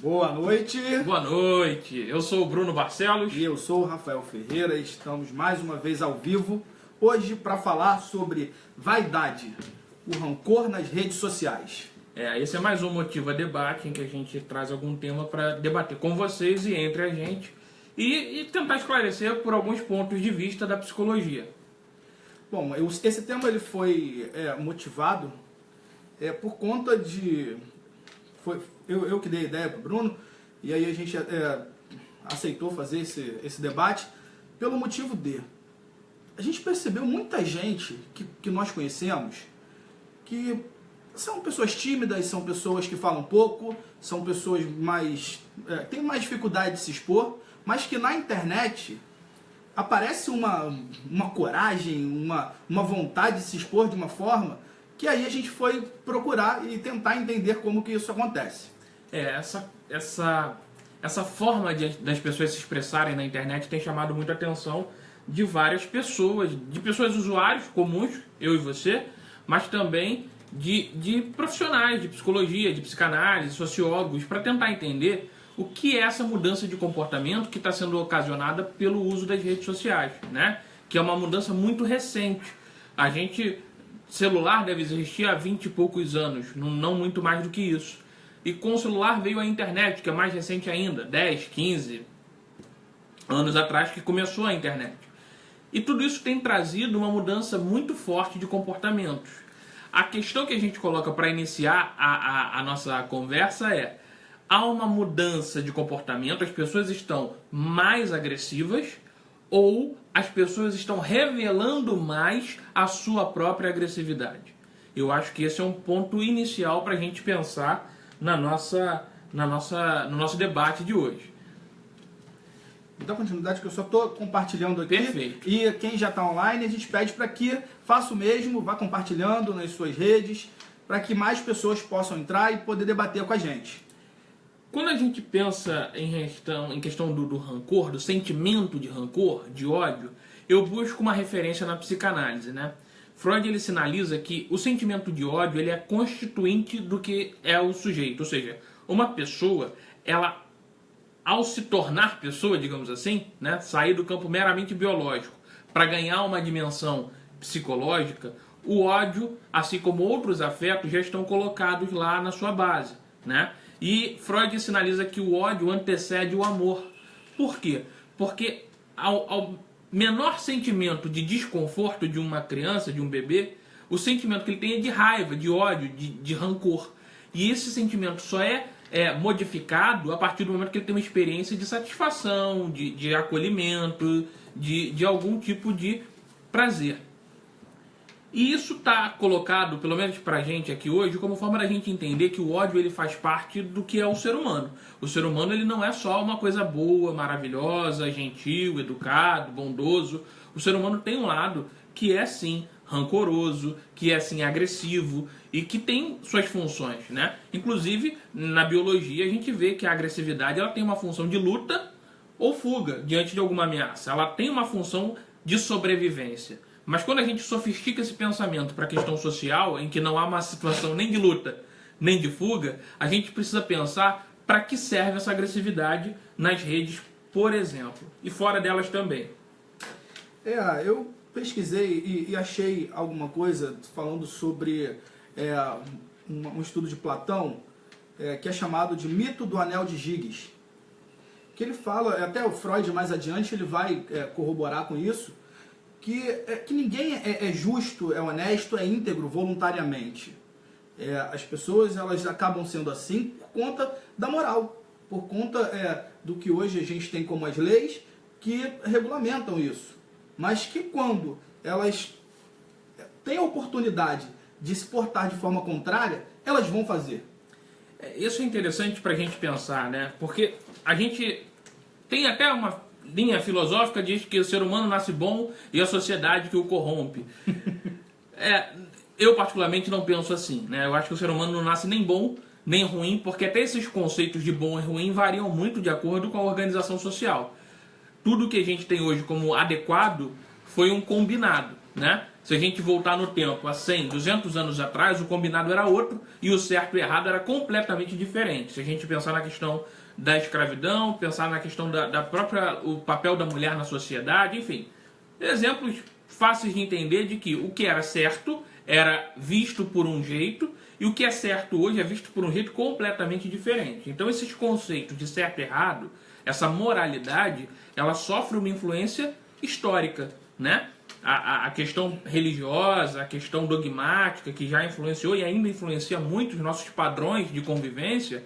Boa noite. Boa noite, eu sou o Bruno Barcelos. E eu sou o Rafael Ferreira. Estamos mais uma vez ao vivo, hoje para falar sobre vaidade, o rancor nas redes sociais. Esse é mais um motivo a debate em que a gente traz algum tema para debater com vocês e entre a gente e tentar esclarecer por alguns pontos de vista da psicologia. Bom, esse tema ele foi motivado por conta de... Foi eu que dei a ideia para o Bruno, e aí a gente aceitou fazer esse debate pelo motivo de... A gente percebeu muita gente que nós conhecemos que são pessoas tímidas, são pessoas que falam pouco, são pessoas têm mais dificuldade de se expor, mas que na internet aparece uma coragem, uma vontade de se expor de uma forma que aí a gente foi procurar e tentar entender como que isso acontece. Essa forma das pessoas se expressarem na internet tem chamado muita atenção de várias pessoas, de pessoas usuários comuns, eu e você, mas também de profissionais de psicologia, de psicanálise, sociólogos, para tentar entender o que é essa mudança de comportamento que está sendo ocasionada pelo uso das redes sociais, né? Que é uma mudança muito recente. Celular deve existir há 20 e poucos anos, não muito mais do que isso. E com o celular veio a internet, que é mais recente ainda, 10, 15 anos atrás que começou a internet. E tudo isso tem trazido uma mudança muito forte de comportamentos. A questão que a gente coloca para iniciar a nossa conversa é: há uma mudança de comportamento, as pessoas estão mais agressivas ou as pessoas estão revelando mais a sua própria agressividade? Eu acho que esse é um ponto inicial para a gente pensar no nosso debate de hoje. Dá continuidade que eu só estou compartilhando aqui. Perfeito. E quem já está online, a gente pede para que faça o mesmo, vá compartilhando nas suas redes, para que mais pessoas possam entrar e poder debater com a gente. Quando a gente pensa em questão do rancor, do sentimento de rancor, de ódio, eu busco uma referência na psicanálise, né? Freud ele sinaliza que o sentimento de ódio ele é constituinte do que é o sujeito, ou seja, uma pessoa, ela, ao se tornar pessoa, digamos assim, né, sair do campo meramente biológico para ganhar uma dimensão psicológica, o ódio, assim como outros afetos, já estão colocados lá na sua base, né? E Freud sinaliza que o ódio antecede o amor. Por quê? Porque ao menor sentimento de desconforto de uma criança, de um bebê, o sentimento que ele tem é de raiva, de ódio, de rancor. E esse sentimento só é modificado a partir do momento que ele tem uma experiência de satisfação, de acolhimento, de algum tipo de prazer. E isso está colocado, pelo menos pra gente aqui hoje, como forma da gente entender que o ódio ele faz parte do que é o ser humano. O ser humano ele não é só uma coisa boa, maravilhosa, gentil, educado, bondoso. O ser humano tem um lado que é sim rancoroso, que é sim agressivo e que tem suas funções, né? Inclusive, na biologia a gente vê que a agressividade ela tem uma função de luta ou fuga diante de alguma ameaça. Ela tem uma função de sobrevivência. Mas quando a gente sofistica esse pensamento para a questão social, em que não há uma situação nem de luta, nem de fuga, a gente precisa pensar para que serve essa agressividade nas redes, por exemplo, e fora delas também. Eu pesquisei e achei alguma coisa falando sobre um estudo de Platão, que é chamado de mito do anel de Giges. Que ele fala, até o Freud mais adiante ele vai corroborar com isso, que ninguém é justo, é honesto, é íntegro voluntariamente. As pessoas elas acabam sendo assim por conta da moral, por conta do que hoje a gente tem como as leis que regulamentam isso. Mas que quando elas têm a oportunidade de se portar de forma contrária, elas vão fazer. Isso é interessante para a gente pensar, né? Porque a gente tem até uma linha filosófica que diz que o ser humano nasce bom e a sociedade que o corrompe. Eu particularmente não penso assim, né? Eu acho que o ser humano não nasce nem bom nem ruim, porque até esses conceitos de bom e ruim variam muito de acordo com a organização social. Tudo que a gente tem hoje como adequado foi um combinado, né? Se a gente voltar no tempo, há 100, 200 anos atrás, o combinado era outro e o certo e o errado era completamente diferente. Se a gente pensar na questão da escravidão, pensar na questão da própria, o papel da mulher na sociedade, enfim. Exemplos fáceis de entender de que o que era certo era visto por um jeito e o que é certo hoje é visto por um jeito completamente diferente. Então esses conceitos de certo e errado, essa moralidade, ela sofre uma influência histórica, né? A questão religiosa, a questão dogmática, que já influenciou e ainda influencia muito os nossos padrões de convivência,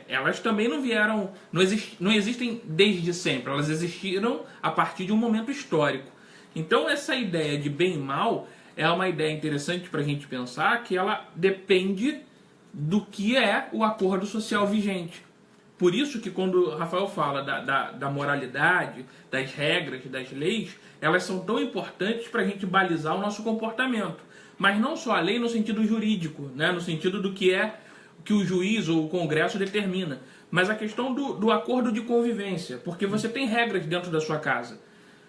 elas também não vieram, não existem desde sempre, elas existiram a partir de um momento histórico. Então essa ideia de bem e mal é uma ideia interessante para a gente pensar, que ela depende do que é o acordo social vigente. Por isso que quando o Rafael fala da moralidade, das regras, das leis, elas são tão importantes para a gente balizar o nosso comportamento. Mas não só a lei no sentido jurídico, né? No sentido do que é que o juiz ou o Congresso determina, mas a questão do acordo de convivência, porque você tem regras dentro da sua casa.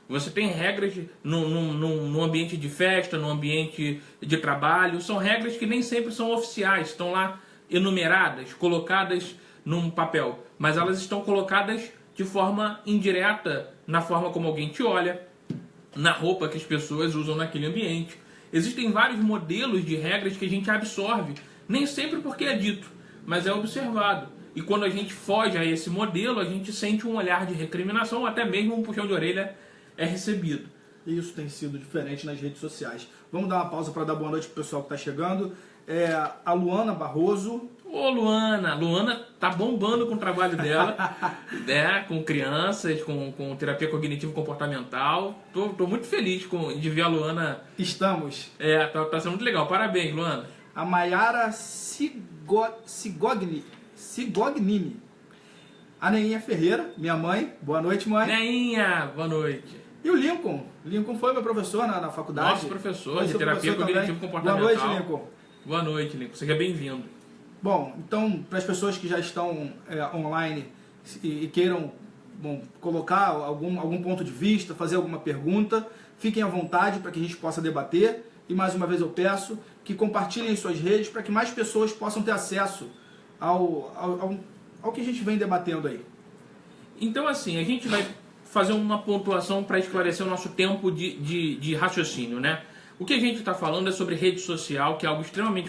Você tem regras no ambiente de festa, no ambiente de trabalho, são regras que nem sempre são oficiais, estão lá enumeradas, colocadas num papel, mas elas estão colocadas de forma indireta na forma como alguém te olha, na roupa que as pessoas usam naquele ambiente. Existem vários modelos de regras que a gente absorve, nem sempre porque é dito, mas é observado. E quando a gente foge a esse modelo, a gente sente um olhar de recriminação, ou até mesmo um puxão de orelha é recebido. Isso tem sido diferente nas redes sociais. Vamos dar uma pausa para dar boa noite pro pessoal que está chegando. A Luana Barroso. Ô Luana, Luana tá bombando com o trabalho dela, né, com crianças, com terapia cognitivo-comportamental. Tô muito feliz de ver a Luana. Estamos. Tá sendo muito legal. Parabéns, Luana. A Maiara Sigognini. A Neinha Ferreira, minha mãe. Boa noite, mãe. Neinha, boa noite. E o Lincoln. Lincoln foi meu professor na faculdade. Nosso professor de terapia cognitivo-comportamental. Boa noite, Lincoln. Boa noite, Lincoln. Seja bem-vindo. Bom, então, para as pessoas que já estão online e queiram colocar algum ponto de vista, fazer alguma pergunta, fiquem à vontade para que a gente possa debater. E mais uma vez eu peço que compartilhem em suas redes para que mais pessoas possam ter acesso ao que a gente vem debatendo aí. Então, assim, a gente vai fazer uma pontuação para esclarecer o nosso tempo de raciocínio, né? O que a gente está falando é sobre rede social, que é algo extremamente,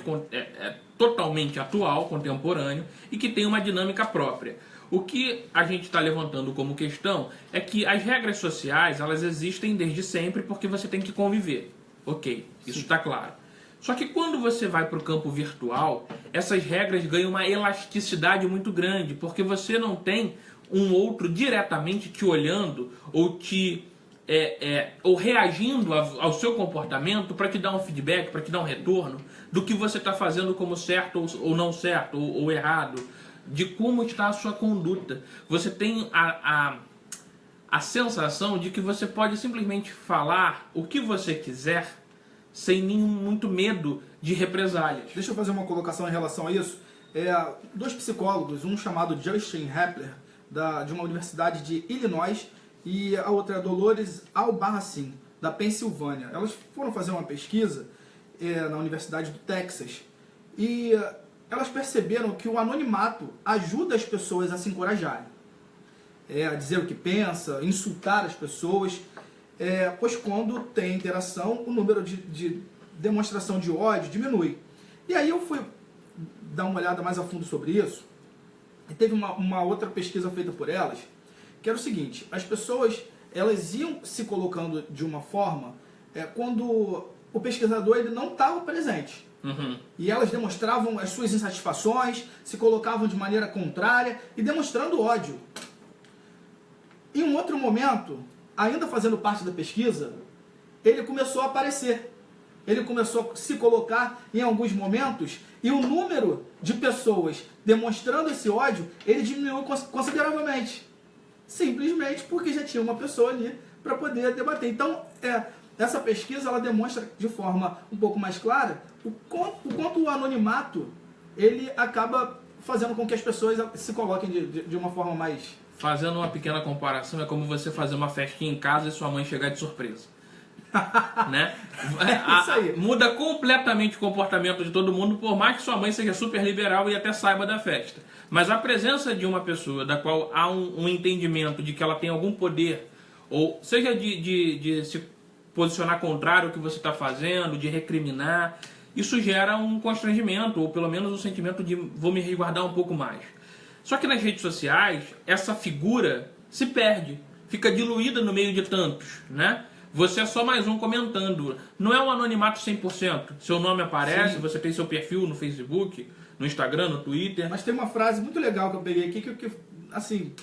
totalmente atual, contemporâneo, e que tem uma dinâmica própria. O que a gente está levantando como questão é que as regras sociais, elas existem desde sempre porque você tem que conviver. Ok, isso está claro. Só que quando você vai para o campo virtual, essas regras ganham uma elasticidade muito grande, porque você não tem um outro diretamente te olhando ou ou reagindo ao seu comportamento para te dar um feedback, para te dar um retorno do que você está fazendo como certo ou não certo, ou errado, de como está a sua conduta. Você tem a sensação de que você pode simplesmente falar o que você quiser sem muito medo de represálias. Deixa eu fazer uma colocação em relação a isso. Dois psicólogos, um chamado Justin Hepler, de uma universidade de Illinois, e a outra é Dolores Albarracin, da Pensilvânia. Elas foram fazer uma pesquisa na Universidade do Texas e elas perceberam que o anonimato ajuda as pessoas a se encorajarem, a dizer o que pensa, insultar as pessoas, pois quando tem interação, o número de demonstração de ódio diminui. E aí eu fui dar uma olhada mais a fundo sobre isso, e teve uma outra pesquisa feita por elas, que era o seguinte: as pessoas elas iam se colocando de uma forma quando o pesquisador ele não estava presente. Uhum. E elas demonstravam as suas insatisfações, se colocavam de maneira contrária e demonstrando ódio. Em um outro momento, ainda fazendo parte da pesquisa, ele começou a aparecer. Ele começou a se colocar em alguns momentos e o número de pessoas demonstrando esse ódio, ele diminuiu consideravelmente. Simplesmente porque já tinha uma pessoa ali para poder debater. Então, essa pesquisa ela demonstra de forma um pouco mais clara o quanto o anonimato ele acaba fazendo com que as pessoas se coloquem de uma forma mais... Fazendo uma pequena comparação, é como você fazer uma festinha em casa e sua mãe chegar de surpresa. Né? Isso aí. Muda completamente o comportamento de todo mundo, por mais que sua mãe seja super liberal e até saiba da festa. Mas a presença de uma pessoa da qual há um entendimento de que ela tem algum poder, ou seja de se posicionar contrário ao que você está fazendo, de recriminar, isso gera um constrangimento, ou pelo menos um sentimento de vou me resguardar um pouco mais. Só que nas redes sociais, essa figura se perde, fica diluída no meio de tantos, né? Você é só mais um comentando. Não é um anonimato 100%. Seu nome aparece, sim, você tem seu perfil no Facebook, no Instagram, no Twitter. Mas tem uma frase muito legal que eu peguei aqui que assim,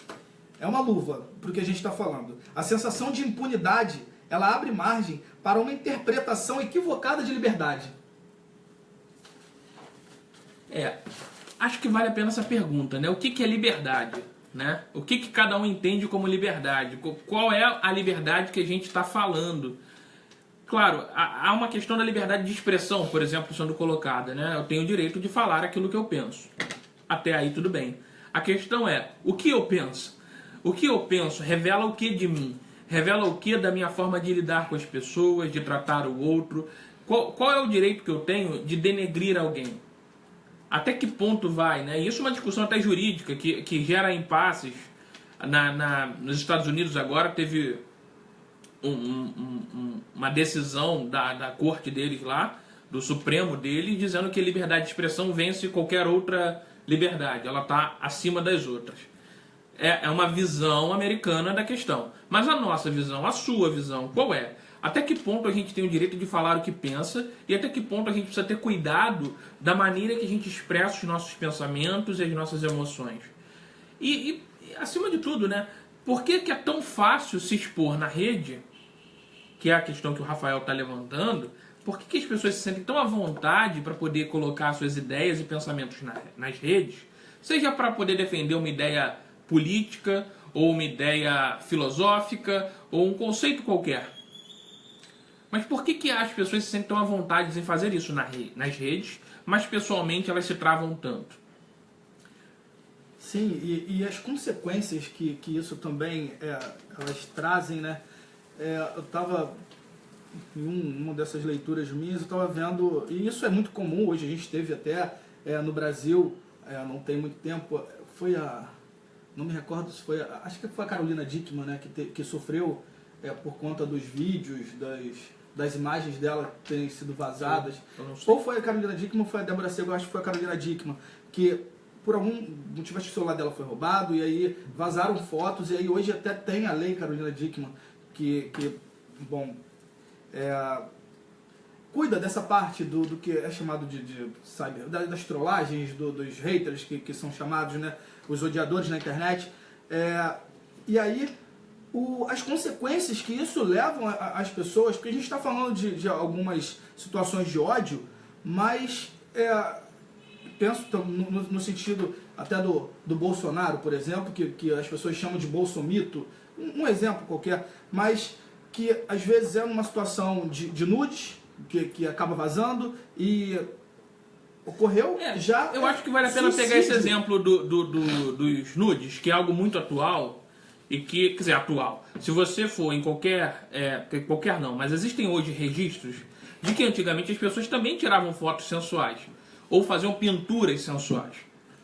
é uma luva para o que a gente está falando. A sensação de impunidade, ela abre margem para uma interpretação equivocada de liberdade. Acho que vale a pena essa pergunta, né? O que é liberdade? Né? O que cada um entende como liberdade? Qual é a liberdade que a gente está falando? Claro, há uma questão da liberdade de expressão, por exemplo, sendo colocada, né? Eu tenho o direito de falar aquilo que eu penso. Até aí tudo bem. A questão é, o que eu penso? O que eu penso revela o que de mim? Revela o que da minha forma de lidar com as pessoas, de tratar o outro? Qual é o direito que eu tenho de denegrir alguém? Até que ponto vai, né? Isso é uma discussão até jurídica que gera impasses. Nos Estados Unidos agora teve uma decisão da corte deles lá, do Supremo deles, dizendo que a liberdade de expressão vence qualquer outra liberdade. Ela está acima das outras. É uma visão americana da questão. Mas a nossa visão, a sua visão, qual é? Até que ponto a gente tem o direito de falar o que pensa e até que ponto a gente precisa ter cuidado da maneira que a gente expressa os nossos pensamentos e as nossas emoções. E acima de tudo, né? Por que é tão fácil se expor na rede, que é a questão que o Rafael está levantando, por que as pessoas se sentem tão à vontade para poder colocar suas ideias e pensamentos nas redes, seja para poder defender uma ideia política, ou uma ideia filosófica, ou um conceito qualquer? Mas por que as pessoas se sentem tão à vontade em fazer isso nas redes, mas pessoalmente elas se travam tanto? Sim, e as consequências que isso também elas trazem, né? Eu estava em uma dessas leituras minhas, eu estava vendo, e isso é muito comum hoje, a gente teve até no Brasil, não tem muito tempo, não me recordo se foi, acho que foi a Carolina Dickmann, né, que sofreu por conta dos vídeos, das imagens dela terem sido vazadas. Ou foi a Carolina Dickmann ou foi a Débora Seco, acho que foi a Carolina Dickmann, que por algum motivo acho que o celular dela foi roubado e aí vazaram fotos e aí hoje até tem a lei Carolina Dickmann que cuida dessa parte do que é chamado de cyber, das trollagens, dos haters que são chamados, né, os odiadores na internet. E aí as consequências que isso leva às pessoas, porque a gente está falando de algumas situações de ódio, mas penso no sentido até do Bolsonaro, por exemplo, que as pessoas chamam de bolsomito, um exemplo qualquer, mas que às vezes é uma situação de nudes, que acaba vazando e ocorreu já. Eu acho que vale a pena pegar esse exemplo dos nudes, que é algo muito atual. E quer dizer, atual. Se você for em qualquer não, mas existem hoje registros de que antigamente as pessoas também tiravam fotos sensuais ou faziam pinturas sensuais,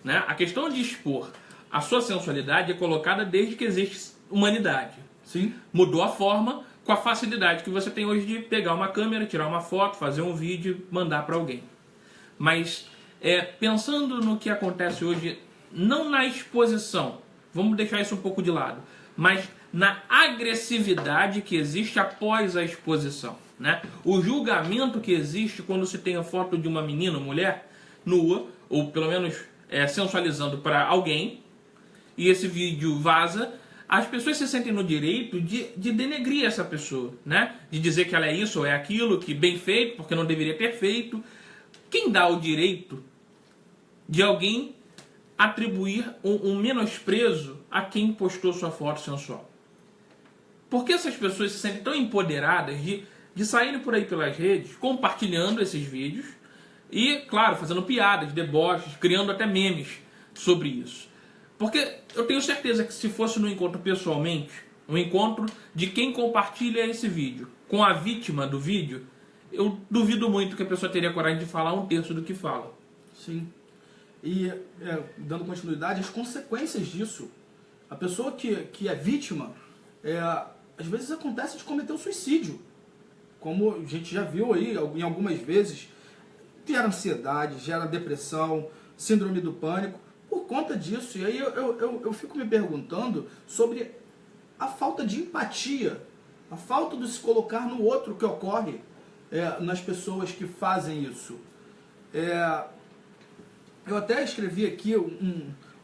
né? A questão de expor a sua sensualidade é colocada desde que existe humanidade. Sim. Mudou a forma com a facilidade que você tem hoje de pegar uma câmera, tirar uma foto, fazer um vídeo e mandar para alguém. Mas pensando no que acontece hoje, não na exposição, vamos deixar isso um pouco de lado, mas na agressividade que existe após a exposição, né? O julgamento que existe quando se tem a foto de uma menina, mulher, nua, ou pelo menos sensualizando para alguém, e esse vídeo vaza, as pessoas se sentem no direito de denegrir essa pessoa, né? De dizer que ela é isso ou é aquilo, que bem feito, porque não deveria ter feito. Quem dá o direito de alguém atribuir um menosprezo a quem postou sua foto sensual? Por que essas pessoas se sentem tão empoderadas de saírem por aí pelas redes, compartilhando esses vídeos e, claro, fazendo piadas, deboches, criando até memes sobre isso? Porque eu tenho certeza que se fosse no encontro pessoalmente, um encontro de quem compartilha esse vídeo com a vítima do vídeo, eu duvido muito que a pessoa teria coragem de falar 1/3 do que fala. Sim. E, dando continuidade, as consequências disso. A pessoa que é vítima, às vezes acontece de cometer um suicídio. Como a gente já viu aí, em algumas vezes, gera ansiedade, gera depressão, síndrome do pânico, por conta disso. E aí eu fico me perguntando sobre a falta de empatia, a falta de se colocar no outro que ocorre nas pessoas que fazem isso. Eu até escrevi aqui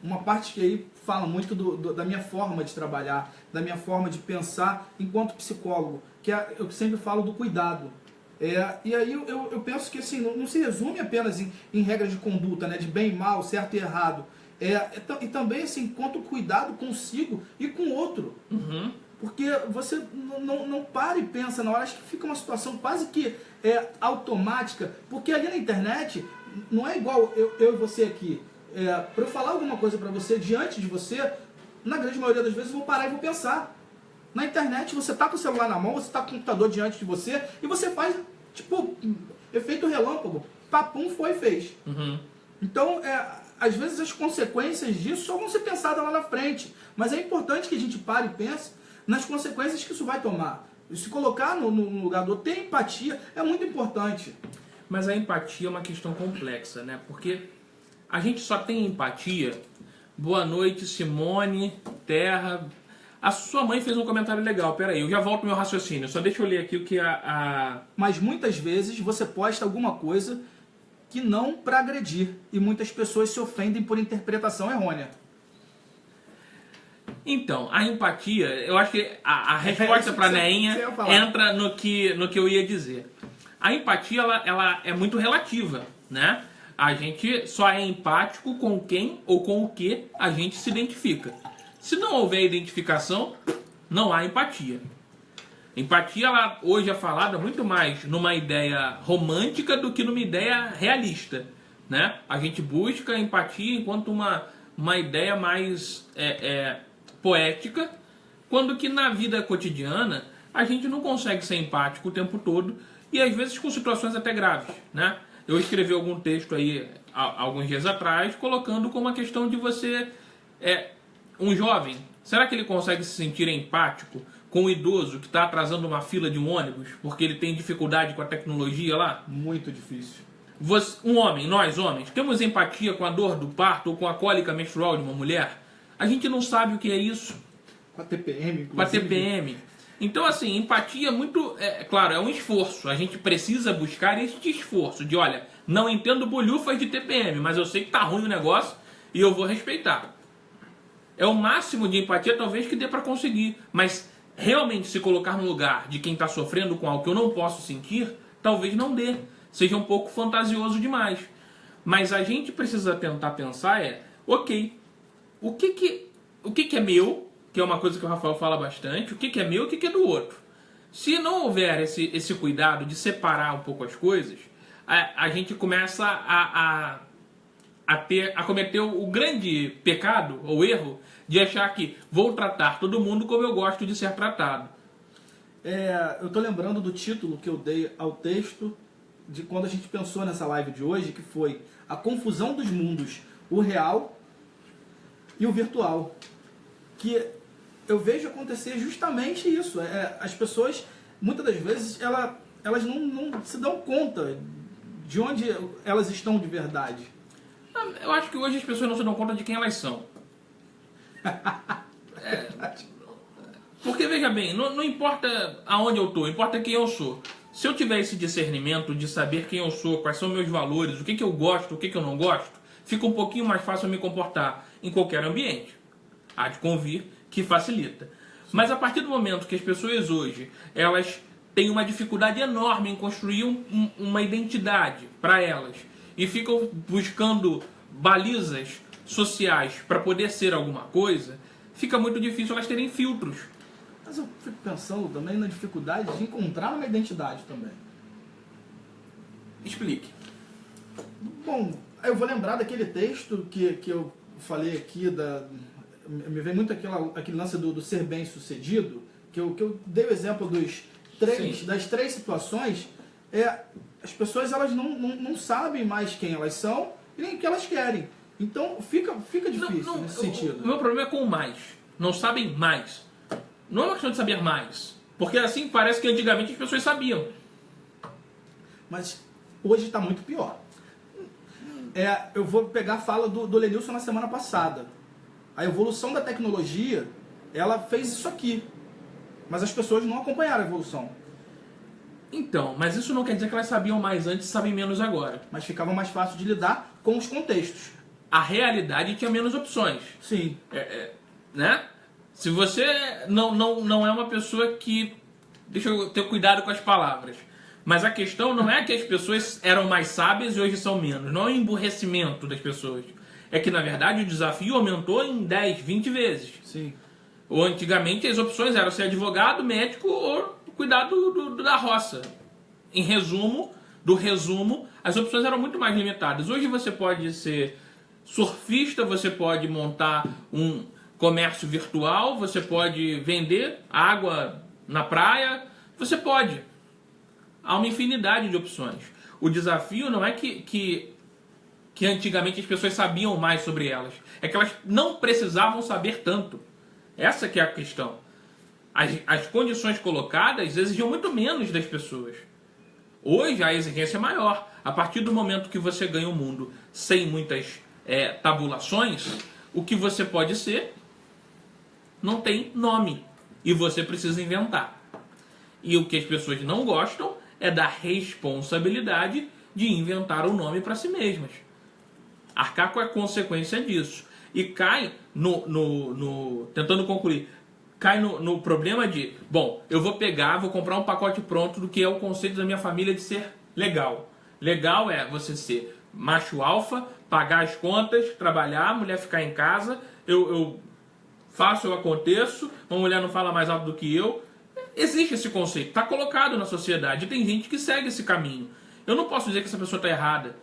uma parte que aí fala muito da minha forma de trabalhar, da minha forma de pensar enquanto psicólogo, que eu sempre falo do cuidado. E aí eu penso que assim, não se resume apenas em regras de conduta, né, de bem e mal, certo e errado. E também assim, quanto cuidado consigo e com o outro. Uhum. Porque você não para e pensa na hora, acho que fica uma situação quase que automática, porque ali na internet não é igual eu e você aqui. Para eu falar alguma coisa para você diante de você, na grande maioria das vezes eu vou parar e vou pensar. Na internet você tá com o celular na mão, você tá com o computador diante de você e você faz, tipo, efeito relâmpago. Papum, foi e fez. Uhum. Então, às vezes as consequências disso só vão ser pensadas lá na frente. Mas é importante que a gente pare e pense nas consequências que isso vai tomar. E se colocar no lugar do outro, ter empatia é muito importante. Mas a empatia é uma questão complexa, né? Porque a gente só tem empatia. Boa noite, Simone, Terra. A sua mãe fez um comentário legal. Peraí, eu já volto ao meu raciocínio. Só deixa eu ler aqui o que Mas muitas vezes você posta alguma coisa que não para agredir. E muitas pessoas se ofendem por interpretação errônea. Então, a empatia, eu acho que a resposta para a Neinha entra no que eu ia dizer. A empatia, ela é muito relativa, né? A gente só é empático com quem ou com o que a gente se identifica. Se não houver identificação, não há empatia. Empatia, ela hoje é falada muito mais numa ideia romântica do que numa ideia realista, né? A gente busca a empatia enquanto uma ideia mais poética, quando que na vida cotidiana a gente não consegue ser empático o tempo todo e às vezes com situações até graves, né? Eu escrevi algum texto aí alguns dias atrás colocando como a questão de você um jovem, será que ele consegue se sentir empático com um idoso que está atrasando uma fila de um ônibus porque ele tem dificuldade com a tecnologia lá? Muito difícil. Um homem, nós homens, temos empatia com a dor do parto ou com a cólica menstrual de uma mulher? A gente não sabe o que é isso. Com a TPM, inclusive. Com a TPM. Então, assim, empatia é muito... claro, é um esforço. A gente precisa buscar este esforço de, olha, não entendo bolhufas de TPM, mas eu sei que tá ruim o negócio e eu vou respeitar. É o máximo de empatia, talvez, que dê para conseguir. Mas, realmente, se colocar no lugar de quem está sofrendo com algo que eu não posso sentir, talvez não dê. Seja um pouco fantasioso demais. Mas a gente precisa tentar pensar ok, o que é meu, que é uma coisa que o Rafael fala bastante, o que é meu e o que é do outro. Se não houver esse cuidado de separar um pouco as coisas, a gente começa a cometer o grande pecado ou erro de achar que vou tratar todo mundo como eu gosto de ser tratado. Eu estou lembrando do título que eu dei ao texto de quando a gente pensou nessa live de hoje, que foi a confusão dos mundos, o real e o virtual. Que eu vejo acontecer justamente isso. As pessoas, muitas das vezes, elas não se dão conta de onde elas estão de verdade. Eu acho que hoje as pessoas não se dão conta de quem elas são. Porque, veja bem, não importa aonde eu estou, importa quem eu sou. Se eu tiver esse discernimento de saber quem eu sou, quais são meus valores, o que eu gosto, o que eu não gosto, fica um pouquinho mais fácil eu me comportar em qualquer ambiente. Há de convir que facilita. Mas a partir do momento que as pessoas hoje, elas têm uma dificuldade enorme em construir uma identidade para elas e ficam buscando balizas sociais para poder ser alguma coisa, fica muito difícil elas terem filtros. Mas eu fico pensando também na dificuldade de encontrar uma identidade também. Explique. Bom, eu vou lembrar daquele texto que eu falei aqui me vem muito aquele lance do ser bem sucedido, que eu dei o exemplo das três situações, as pessoas elas não sabem mais quem elas são e nem o que elas querem. Então fica difícil nesse sentido. O meu problema é com o mais. Não sabem mais. Não é uma questão de saber mais. Porque assim parece que antigamente as pessoas sabiam. Mas hoje está muito pior. Eu vou pegar a fala do Lenilson na semana passada. A evolução da tecnologia, ela fez isso aqui. Mas as pessoas não acompanharam a evolução. Então, mas isso não quer dizer que elas sabiam mais antes e sabem menos agora. Mas ficava mais fácil de lidar com os contextos. A realidade tinha menos opções. Sim. Né? Se você não é uma pessoa que... Deixa eu ter cuidado com as palavras. Mas a questão não é que as pessoas eram mais sábias e hoje são menos. Não é o emburrecimento das pessoas. É que, na verdade, o desafio aumentou em 10, 20 vezes. Sim. Ou antigamente as opções eram ser advogado, médico ou cuidar da roça. Em resumo, as opções eram muito mais limitadas. Hoje você pode ser surfista, você pode montar um comércio virtual, você pode vender água na praia, você pode. Há uma infinidade de opções. O desafio não é que antigamente as pessoas sabiam mais sobre elas. É que elas não precisavam saber tanto. Essa que é a questão. As condições colocadas exigiam muito menos das pessoas. Hoje a exigência é maior. A partir do momento que você ganha um mundo sem muitas tabulações, o que você pode ser não tem nome. E você precisa inventar. E o que as pessoas não gostam é da responsabilidade de inventar um nome para si mesmas. Arcar com a consequência disso. E cai tentando concluir, cai no problema de, bom, eu vou comprar um pacote pronto do que é o conceito da minha família de ser legal. Legal é você ser macho alfa, pagar as contas, trabalhar, a mulher ficar em casa, eu faço, eu aconteço, uma mulher não fala mais alto do que eu. Existe esse conceito, está colocado na sociedade, e tem gente que segue esse caminho. Eu não posso dizer que essa pessoa está errada.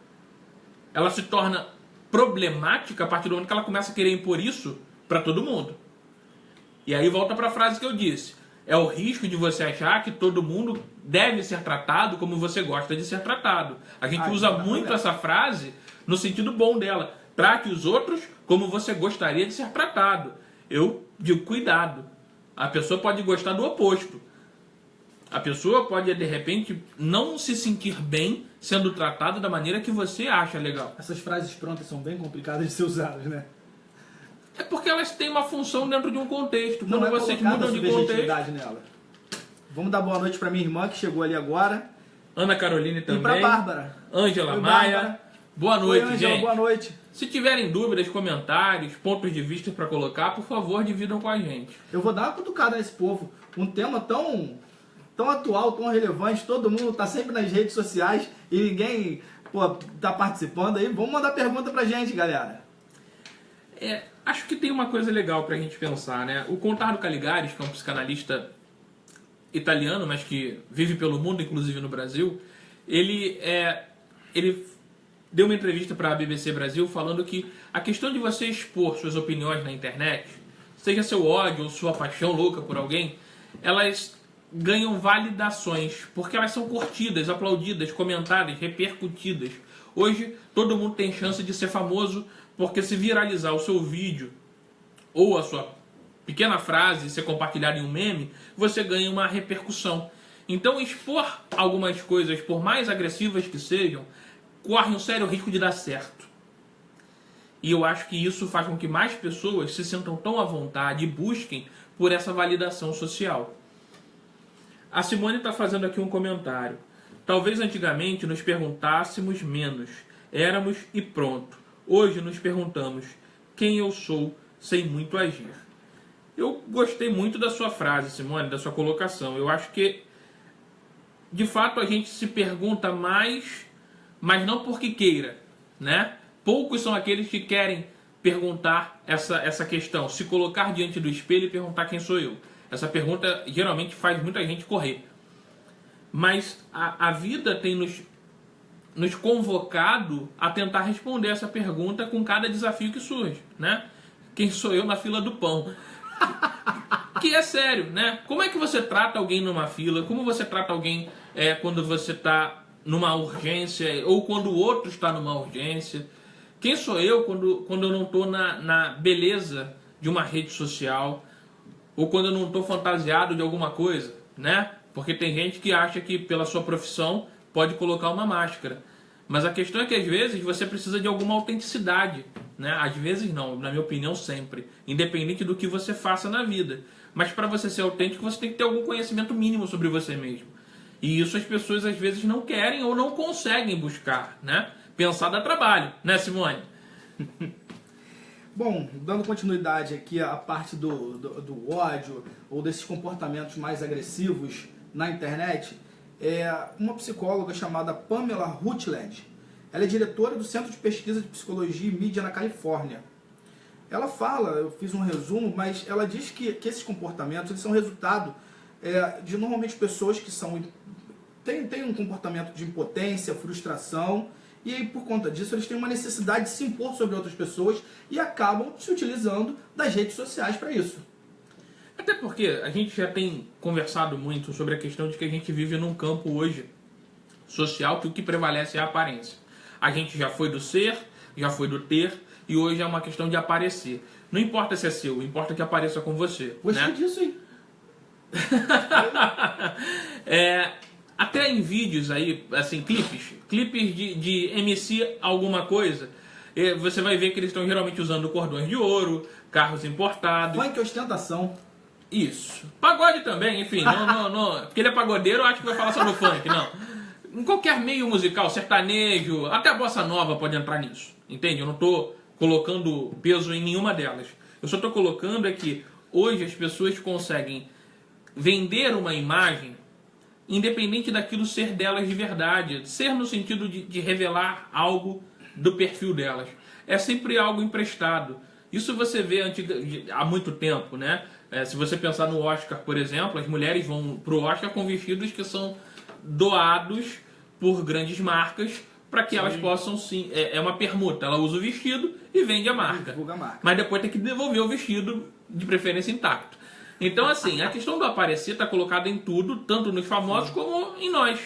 Ela se torna problemática a partir do momento que ela começa a querer impor isso para todo mundo. E aí volta para a frase que eu disse. É o risco de você achar que todo mundo deve ser tratado como você gosta de ser tratado. A gente usa muito essa frase no sentido bom dela. Trate os outros como você gostaria de ser tratado. Eu digo cuidado. A pessoa pode gostar do oposto. A pessoa pode, de repente, não se sentir bem sendo tratada da maneira que você acha legal. Essas frases prontas são bem complicadas de ser usadas, né? É porque elas têm uma função dentro de um contexto. Não Quando é vocês mudam de contexto... nela. Vamos dar boa noite para minha irmã, que chegou ali agora. Ana Caroline também. E para Bárbara. Ângela Maia. Bárbara. Boa noite, Oi, Ângela, gente. Boa noite. Se tiverem dúvidas, comentários, pontos de vista para colocar, por favor, dividam com a gente. Eu vou dar uma cutucada nesse povo. Um tema tão atual, tão relevante, todo mundo está sempre nas redes sociais e ninguém tá participando aí. Vamos mandar pergunta pra gente, galera. Acho que tem uma coisa legal pra gente pensar, né? O Contardo Caligares, que é um psicanalista italiano, mas que vive pelo mundo, inclusive no Brasil, ele deu uma entrevista para a BBC Brasil falando que a questão de você expor suas opiniões na internet, seja seu ódio ou sua paixão louca por alguém, elas ganham validações, porque elas são curtidas, aplaudidas, comentadas, repercutidas. Hoje, todo mundo tem chance de ser famoso, porque se viralizar o seu vídeo ou a sua pequena frase ser compartilhada em um meme, você ganha uma repercussão. Então, expor algumas coisas, por mais agressivas que sejam, corre um sério risco de dar certo. E eu acho que isso faz com que mais pessoas se sintam tão à vontade e busquem por essa validação social. A Simone está fazendo aqui um comentário. Talvez antigamente nos perguntássemos menos. Éramos e pronto. Hoje nos perguntamos quem eu sou sem muito agir. Eu gostei muito da sua frase, Simone, da sua colocação. Eu acho que, de fato, a gente se pergunta mais, mas não porque queira, né? Poucos são aqueles que querem perguntar essa questão, se colocar diante do espelho e perguntar quem sou eu. Essa pergunta geralmente faz muita gente correr. Mas a vida tem nos convocado a tentar responder essa pergunta com cada desafio que surge, né? quem sou eu na fila do pão. Que é sério, né? Como é que você trata alguém numa fila? Como você trata alguém quando você está numa urgência ou quando o outro está numa urgência? Quem sou eu quando eu não estou na beleza de uma rede social ou quando eu não estou fantasiado de alguma coisa, né? Porque tem gente que acha que pela sua profissão pode colocar uma máscara. Mas a questão é que às vezes você precisa de alguma autenticidade, né? Às vezes não, na minha opinião sempre, independente do que você faça na vida. Mas para você ser autêntico, você tem que ter algum conhecimento mínimo sobre você mesmo. E isso as pessoas às vezes não querem ou não conseguem buscar, né? Pensar dá trabalho, né, Simone? Bom, dando continuidade aqui à parte do ódio ou desses comportamentos mais agressivos na internet, uma psicóloga chamada Pamela Rutledge, ela é diretora do Centro de Pesquisa de Psicologia e Mídia na Califórnia. Ela fala, eu fiz um resumo, mas ela diz que esses comportamentos eles são resultado de normalmente pessoas que têm um comportamento de impotência, frustração, e aí por conta disso eles têm uma necessidade de se impor sobre outras pessoas e acabam se utilizando das redes sociais para isso. Até porque a gente já tem conversado muito sobre a questão de que a gente vive num campo hoje social que o que prevalece é a aparência. A gente já foi do ser, já foi do ter, e hoje é uma questão de aparecer. Não importa se é seu, importa que apareça com você. Gostei, né? disso, hein? Até em vídeos aí, assim, clipes de MC alguma coisa, você vai ver que eles estão geralmente usando cordões de ouro, carros importados. Funk ostentação. Isso. Pagode também, enfim. Não, porque ele é pagodeiro, eu acho que vai falar sobre o funk, não. Em qualquer meio musical, sertanejo, até a bossa nova pode entrar nisso. Entende? Eu não estou colocando peso em nenhuma delas. Eu só estou colocando que hoje as pessoas conseguem vender uma imagem independente daquilo ser delas de verdade. Ser no sentido de revelar algo do perfil delas. É sempre algo emprestado. Isso você vê há muito tempo, né? Se você pensar no Oscar, por exemplo, as mulheres vão pro Oscar com vestidos que são doados por grandes marcas para que elas possam, sim... É uma permuta. Ela usa o vestido e vende a marca. Divulga a marca. Mas depois tem que devolver o vestido, de preferência intacto. Então, assim, a questão do aparecer está colocada em tudo, tanto nos famosos como em nós.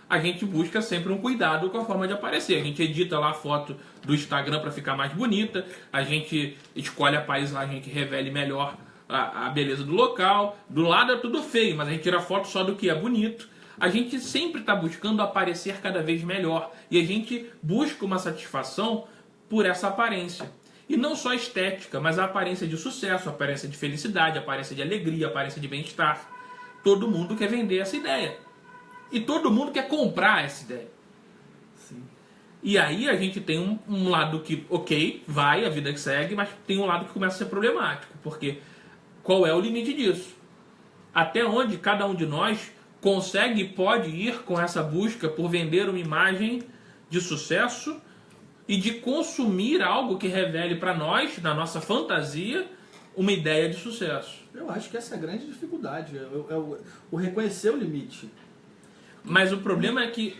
A gente busca sempre um cuidado com a forma de aparecer. A gente edita lá a foto do Instagram para ficar mais bonita, a gente escolhe a paisagem que revele melhor a beleza do local. Do lado é tudo feio, mas a gente tira foto só do que é bonito. A gente sempre está buscando aparecer cada vez melhor. E a gente busca uma satisfação por essa aparência. E não só estética, mas a aparência de sucesso, a aparência de felicidade, a aparência de alegria, a aparência de bem-estar. Todo mundo quer vender essa ideia. E todo mundo quer comprar essa ideia. Sim. E aí a gente tem um lado que, ok, vai, a vida que segue, mas tem um lado que começa a ser problemático. Porque qual é o limite disso? Até onde cada um de nós consegue e pode ir com essa busca por vender uma imagem de sucesso e de consumir algo que revele para nós, na nossa fantasia, uma ideia de sucesso. Eu acho que essa é a grande dificuldade, o reconhecer o limite. Mas o problema é que...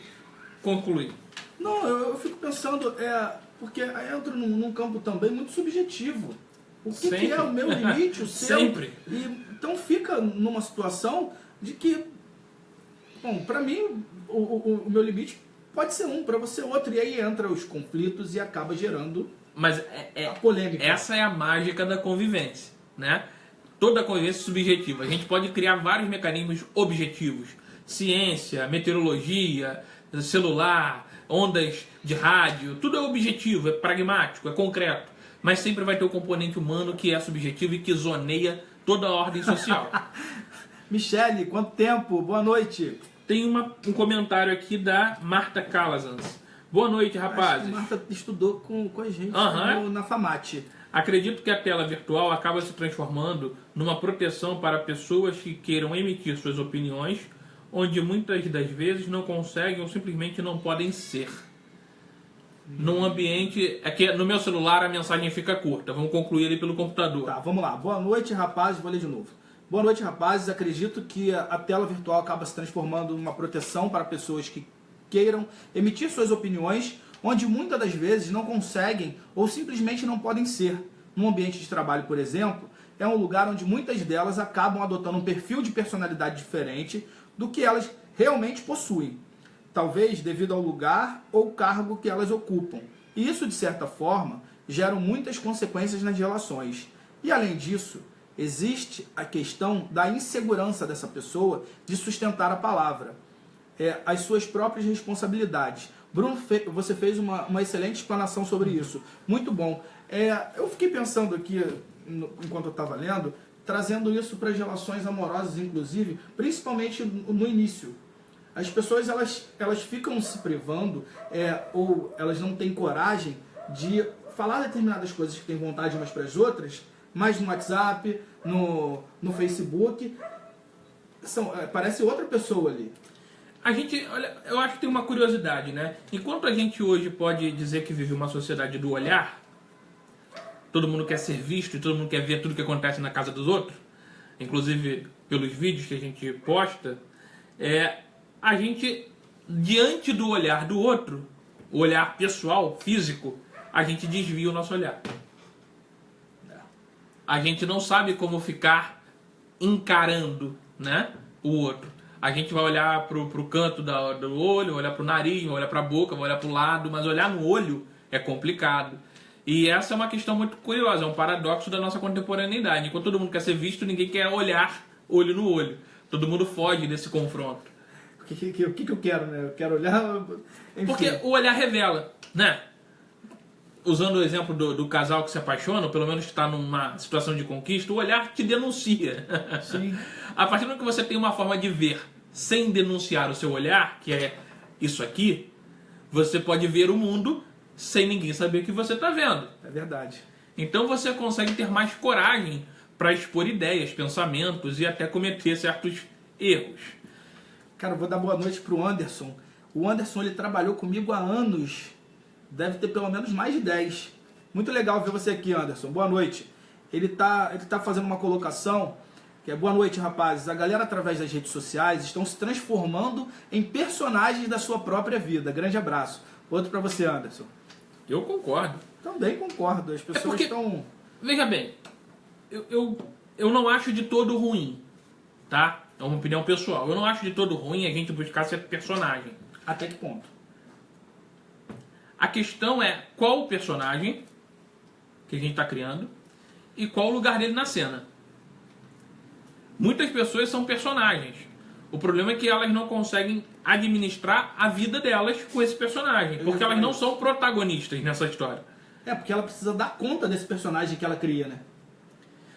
Conclui. Não, eu fico pensando, porque entra num campo também muito subjetivo. O que é o meu limite, o seu? Sempre. Então fica numa situação de que, bom, para mim, o meu limite pode ser um, para você outro, e aí entra os conflitos e acaba gerando a polêmica. Essa é a mágica da convivência, né? Toda convivência é subjetiva. A gente pode criar vários mecanismos objetivos. Ciência, meteorologia, celular, ondas de rádio, tudo é objetivo, é pragmático, é concreto. Mas sempre vai ter o componente humano que é subjetivo e que zoneia toda a ordem social. Michele, quanto tempo? Boa noite. Tem um comentário aqui da Marta Calazans. Boa noite, rapazes. Acho que Marta estudou com a gente na FAMAT. Acredito que a tela virtual acaba se transformando numa proteção para pessoas que queiram emitir suas opiniões, onde muitas das vezes não conseguem ou simplesmente não podem ser. Num ambiente... É que no meu celular a mensagem fica curta. Vamos concluir ali pelo computador. Tá, vamos lá. Boa noite, rapazes. Vou ler de novo. Boa noite, rapazes. Acredito que a tela virtual acaba se transformando numa proteção para pessoas que queiram emitir suas opiniões, onde muitas das vezes não conseguem ou simplesmente não podem ser. no ambiente de trabalho, por exemplo, é um lugar onde muitas delas acabam adotando um perfil de personalidade diferente do que elas realmente possuem, talvez devido ao lugar ou cargo que elas ocupam. E isso, de certa forma, gera muitas consequências nas relações. E, além disso, existe a questão da insegurança dessa pessoa de sustentar a palavra, as suas próprias responsabilidades. Bruno, você fez uma excelente explanação sobre isso. Muito bom. Eu fiquei pensando aqui, enquanto eu estava lendo, trazendo isso para as relações amorosas, inclusive, principalmente no início. As pessoas elas ficam se privando ou elas não têm coragem de falar determinadas coisas que têm vontade umas para as outras, mas no WhatsApp, no Facebook, parece outra pessoa ali. A gente, olha, eu acho que tem uma curiosidade, né? Enquanto a gente hoje pode dizer que vive uma sociedade do olhar, todo mundo quer ser visto e todo mundo quer ver tudo que acontece na casa dos outros, inclusive pelos vídeos que a gente posta, a gente, diante do olhar do outro, o olhar pessoal, físico, a gente desvia o nosso olhar. A gente não sabe como ficar encarando, né, o outro. A gente vai olhar pro canto do olho, olhar pro nariz, vai olhar pra boca, vai olhar pro lado, mas olhar no olho é complicado. E essa é uma questão muito curiosa, é um paradoxo da nossa contemporaneidade. Enquanto todo mundo quer ser visto, ninguém quer olhar olho no olho. Todo mundo foge desse confronto. O que eu quero, né? Eu quero olhar... Enfim. Porque o olhar revela, né? Usando o exemplo do casal que se apaixona, ou pelo menos está numa situação de conquista, o olhar te denuncia. Sim. A partir do momento que você tem uma forma de ver sem denunciar o seu olhar, que é isso aqui, você pode ver o mundo sem ninguém saber que você está vendo. É verdade. Então você consegue ter mais coragem para expor ideias, pensamentos e até cometer certos erros. Cara, eu vou dar boa noite pro Anderson. O Anderson, ele trabalhou comigo há anos. Deve ter pelo menos mais de 10. Muito legal ver você aqui, Anderson. Boa noite. Ele tá fazendo uma colocação que é: boa noite, rapazes. A galera, através das redes sociais, estão se transformando em personagens da sua própria vida. Grande abraço. Outro para você, Anderson. Eu concordo. Também concordo. As pessoas estão... Veja bem, eu não acho de todo ruim, tá? É uma opinião pessoal. Eu não acho de todo ruim a gente buscar ser personagem. Até que ponto? A questão é qual o personagem que a gente está criando e qual o lugar dele na cena. Muitas pessoas são personagens. O problema é que elas não conseguem administrar a vida delas com esse personagem, porque elas não são protagonistas nessa história. Porque ela precisa dar conta desse personagem que ela cria, né?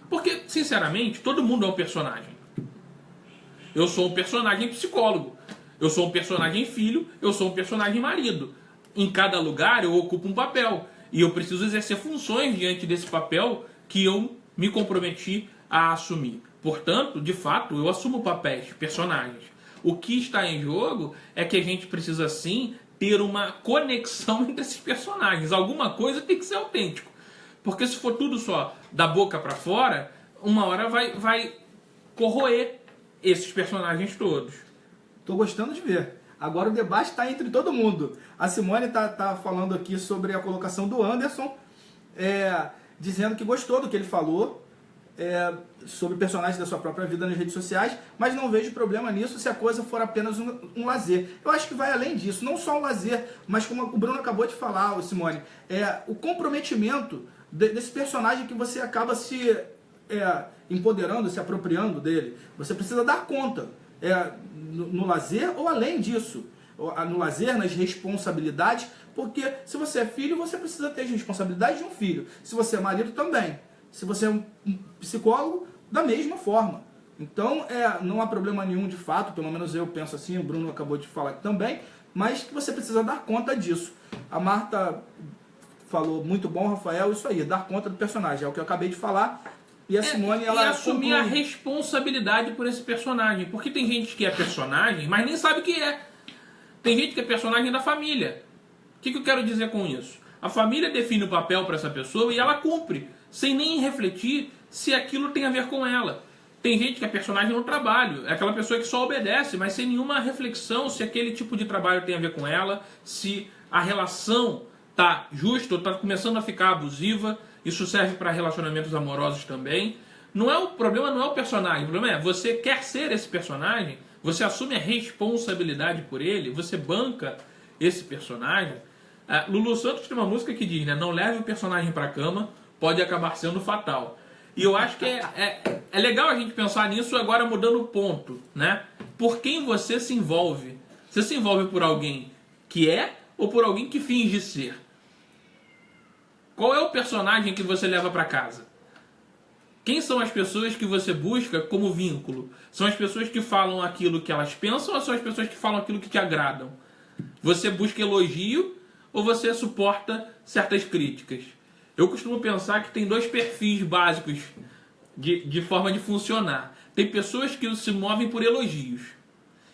Porque, sinceramente, todo mundo é um personagem. Eu sou um personagem psicólogo. Eu sou um personagem filho. Eu sou um personagem marido. Em cada lugar eu ocupo um papel. E eu preciso exercer funções diante desse papel que eu me comprometi a assumir. Portanto, de fato, eu assumo papéis, personagens. O que está em jogo é que a gente precisa, sim, ter uma conexão entre esses personagens. Alguma coisa tem que ser autêntico. Porque se for tudo só da boca para fora, uma hora vai corroer esses personagens todos. Tô gostando de ver. Agora o debate está entre todo mundo. A Simone tá falando aqui sobre a colocação do Anderson, dizendo que gostou do que ele falou sobre personagens da sua própria vida nas redes sociais, mas não vejo problema nisso se a coisa for apenas um lazer. Eu acho que vai além disso, não só um lazer, mas como o Bruno acabou de falar, Simone, o comprometimento desse personagem que você acaba se empoderando, se apropriando dele. Você precisa dar conta. No lazer ou além disso, no lazer, nas responsabilidades, porque se você é filho, você precisa ter as responsabilidades de um filho. Se você é marido, também. Se você é um psicólogo, da mesma forma. Então, não há problema nenhum de fato, pelo menos eu penso assim, o Bruno acabou de falar também, mas que você precisa dar conta disso. A Marta falou muito bom, Rafael, isso aí, dar conta do personagem, é o que eu acabei de falar. E a Simone, ela assumir a responsabilidade por esse personagem. Porque tem gente que é personagem, mas nem sabe o que é. Tem gente que é personagem da família. O que eu quero dizer com isso? A família define o papel para essa pessoa e ela cumpre, sem nem refletir se aquilo tem a ver com ela. Tem gente que é personagem no trabalho. É aquela pessoa que só obedece, mas sem nenhuma reflexão se aquele tipo de trabalho tem a ver com ela, se a relação está justa ou está começando a ficar abusiva. Isso serve para relacionamentos amorosos também. O problema não é o personagem, o problema é você quer ser esse personagem, você assume a responsabilidade por ele, você banca esse personagem. Lulu Santos tem uma música que diz, né, não leve o personagem para a cama, pode acabar sendo fatal. E eu acho que é legal a gente pensar nisso agora mudando o ponto, né? Por quem você se envolve? Você se envolve por alguém que é ou por alguém que finge ser? Qual é o personagem que você leva para casa? Quem são as pessoas que você busca como vínculo? São as pessoas que falam aquilo que elas pensam ou são as pessoas que falam aquilo que te agradam? Você busca elogio ou você suporta certas críticas? Eu costumo pensar que tem dois perfis básicos de forma de funcionar. Tem pessoas que se movem por elogios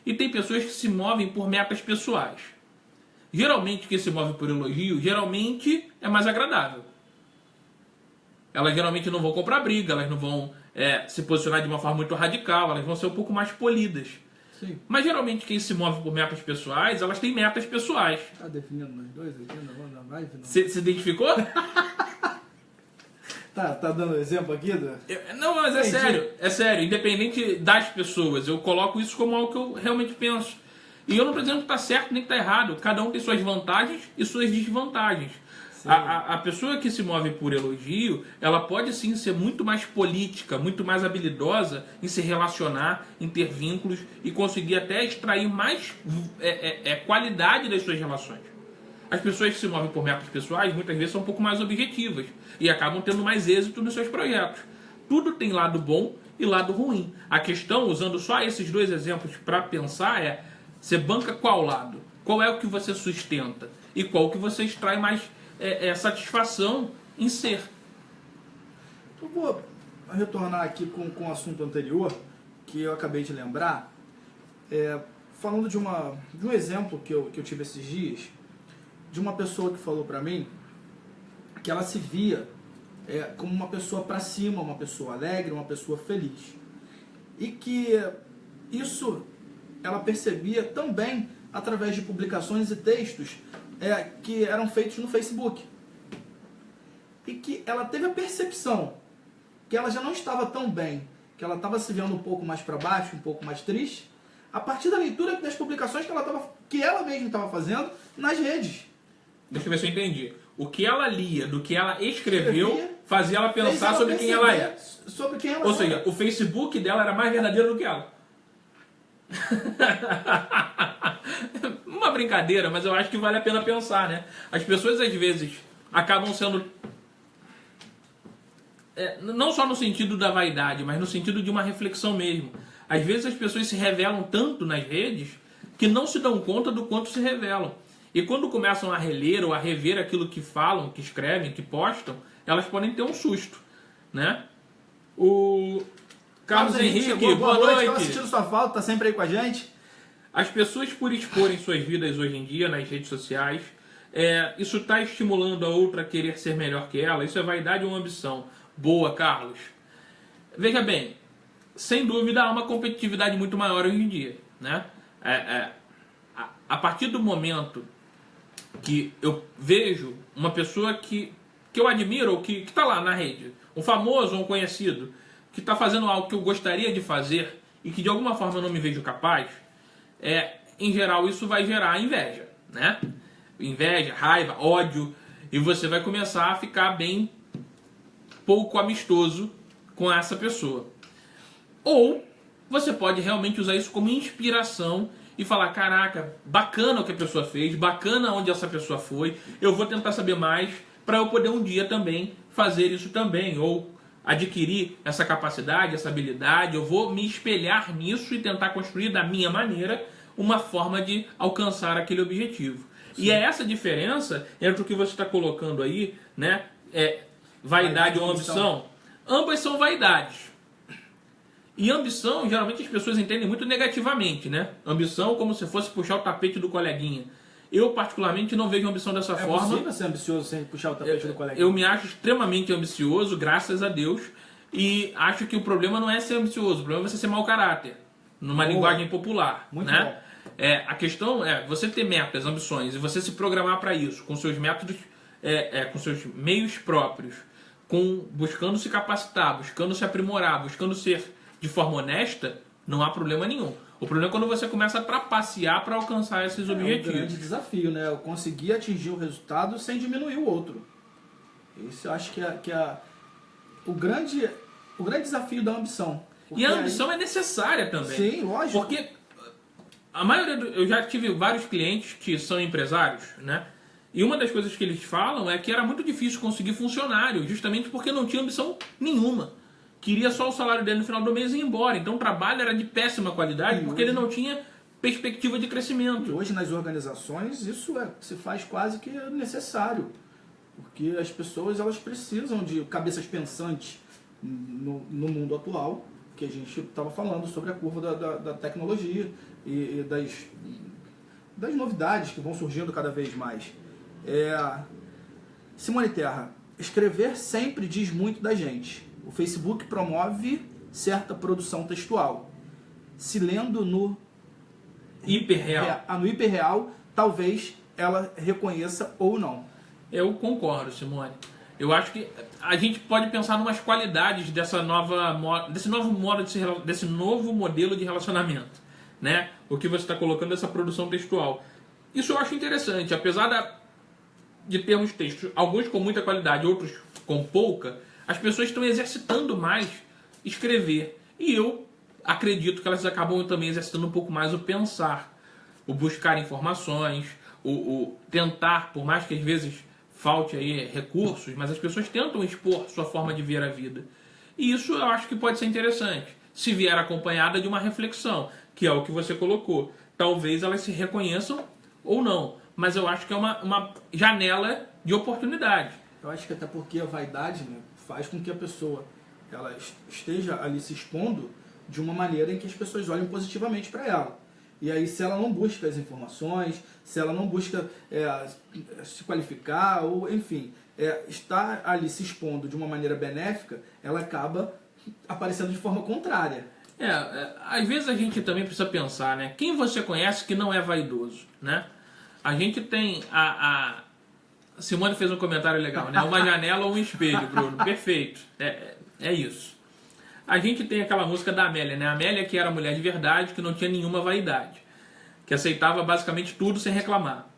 e tem pessoas que se movem por metas pessoais. Geralmente, quem se move por elogio, geralmente é mais agradável. Elas geralmente não vão comprar briga, elas não vão se posicionar de uma forma muito radical, elas vão ser um pouco mais polidas. Sim. Mas geralmente quem se move por metas pessoais, elas têm metas pessoais. Tá definindo nós dois aqui na live? Você se identificou? Tá dando exemplo aqui? Não, mas é sério, independente das pessoas, eu coloco isso como algo que eu realmente penso. E eu não estou dizendo que está certo nem que está errado, cada um tem suas vantagens e suas desvantagens. A pessoa que se move por elogio, ela pode sim ser muito mais política, muito mais habilidosa em se relacionar, em ter vínculos e conseguir até extrair mais qualidade das suas relações. As pessoas que se movem por metas pessoais muitas vezes são um pouco mais objetivas e acabam tendo mais êxito nos seus projetos. Tudo tem lado bom e lado ruim. A questão, usando só esses dois exemplos para pensar, você banca qual lado? Qual é o que você sustenta? E qual que você extrai mais satisfação em ser? Eu vou retornar aqui com o assunto anterior, que eu acabei de lembrar, falando de um exemplo que eu tive esses dias, de uma pessoa que falou para mim que ela se via como uma pessoa para cima, uma pessoa alegre, uma pessoa feliz. E que isso ela percebia também através de publicações e textos que eram feitos no Facebook. E que ela teve a percepção que ela já não estava tão bem, que ela estava se vendo um pouco mais para baixo, um pouco mais triste, a partir da leitura das publicações que ela mesma estava fazendo nas redes. Deixa eu ver se eu entendi. O que ela lia, do que ela escrevia, fazia ela pensar sobre quem ela é. Sobre quem ela Ou seja, o Facebook dela era mais verdadeiro do que ela. Uma brincadeira, mas eu acho que vale a pena pensar, né? As pessoas às vezes acabam sendo não só no sentido da vaidade, mas no sentido de uma reflexão mesmo. Às vezes as pessoas se revelam tanto nas redes que não se dão conta do quanto se revelam. E quando começam a reler ou a rever aquilo que falam, que escrevem, que postam, elas podem ter um susto, né? O Carlos Henrique, boa noite. Estou assistindo sua falta, tá sempre aí com a gente. As pessoas, por exporem suas vidas hoje em dia nas redes sociais, isso está estimulando a outra a querer ser melhor que ela. Isso é vaidade ou ambição? Boa, Carlos. Veja bem, sem dúvida há uma competitividade muito maior hoje em dia, né? A partir do momento que eu vejo uma pessoa que eu admiro ou que está lá na rede, um famoso ou um conhecido, que está fazendo algo que eu gostaria de fazer e que de alguma forma eu não me vejo capaz, em geral isso vai gerar inveja, né? Inveja, raiva, ódio, e você vai começar a ficar bem pouco amistoso com essa pessoa. Ou você pode realmente usar isso como inspiração e falar, caraca, bacana o que a pessoa fez, bacana onde essa pessoa foi, eu vou tentar saber mais para eu poder um dia também fazer isso também, ou adquirir essa capacidade, essa habilidade, eu vou me espelhar nisso e tentar construir da minha maneira uma forma de alcançar aquele objetivo. Sim. E é essa diferença entre o que você está colocando aí, né? Vaidade ou ambição. Ambas são vaidades. E ambição, geralmente as pessoas entendem muito negativamente, né? Ambição como se fosse puxar o tapete do coleguinha. Eu, particularmente, não vejo ambição dessa forma. É possível ser ambicioso sem puxar o tapete do coleguinha? Eu me acho extremamente ambicioso, graças a Deus. E acho que o problema não é ser ambicioso, o problema é você ser mau caráter. Numa linguagem popular. Muito né? bom. A questão é você ter metas, ambições, e você se programar para isso, com seus métodos, com seus meios próprios, buscando se capacitar, buscando se aprimorar, buscando ser de forma honesta, não há problema nenhum. O problema é quando você começa a trapacear para alcançar esses objetivos. É um grande desafio, né? Eu conseguir atingir o resultado sem diminuir o outro. Isso eu acho que o grande desafio da ambição. E a ambição é necessária também. Sim, lógico. Porque a maioria eu já tive vários clientes que são empresários, né? E uma das coisas que eles falam é que era muito difícil conseguir funcionário, justamente porque não tinha ambição nenhuma. Queria só o salário dele no final do mês e ir embora. Então o trabalho era de péssima qualidade porque ele não tinha perspectiva de crescimento. E hoje nas organizações isso se faz quase que necessário. Porque as pessoas elas precisam de cabeças pensantes no mundo atual, que a gente estava falando sobre a curva da tecnologia e das novidades que vão surgindo cada vez mais. Simone Terra, escrever sempre diz muito da gente. O Facebook promove certa produção textual. Se lendo no hiperreal, talvez ela reconheça ou não. Eu concordo, Simone. Eu acho que a gente pode pensar em umas qualidades desse novo modelo de relacionamento, né? O que você está colocando essa produção textual. Isso eu acho interessante, apesar de termos textos, alguns com muita qualidade, outros com pouca, as pessoas estão exercitando mais escrever. E eu acredito que elas acabam também exercitando um pouco mais o pensar, o buscar informações, o tentar, por mais que às vezes falte aí recursos, mas as pessoas tentam expor sua forma de ver a vida. E isso eu acho que pode ser interessante, se vier acompanhada de uma reflexão, que é o que você colocou. Talvez elas se reconheçam ou não, mas eu acho que é uma janela de oportunidade. Eu acho que até porque a vaidade, né, faz com que a pessoa ela esteja ali se expondo de uma maneira em que as pessoas olhem positivamente para ela. E aí, se ela não busca as informações, se ela não busca se qualificar, ou enfim, estar ali se expondo de uma maneira benéfica, ela acaba aparecendo de forma contrária. Às vezes a gente também precisa pensar, né? Quem você conhece que não é vaidoso, né? A gente tem a Simone fez um comentário legal, né? Uma janela ou um espelho, Bruno. Perfeito. É isso. A gente tem aquela música da Amélia, né? A Amélia que era mulher de verdade, que não tinha nenhuma vaidade, que aceitava basicamente tudo sem reclamar.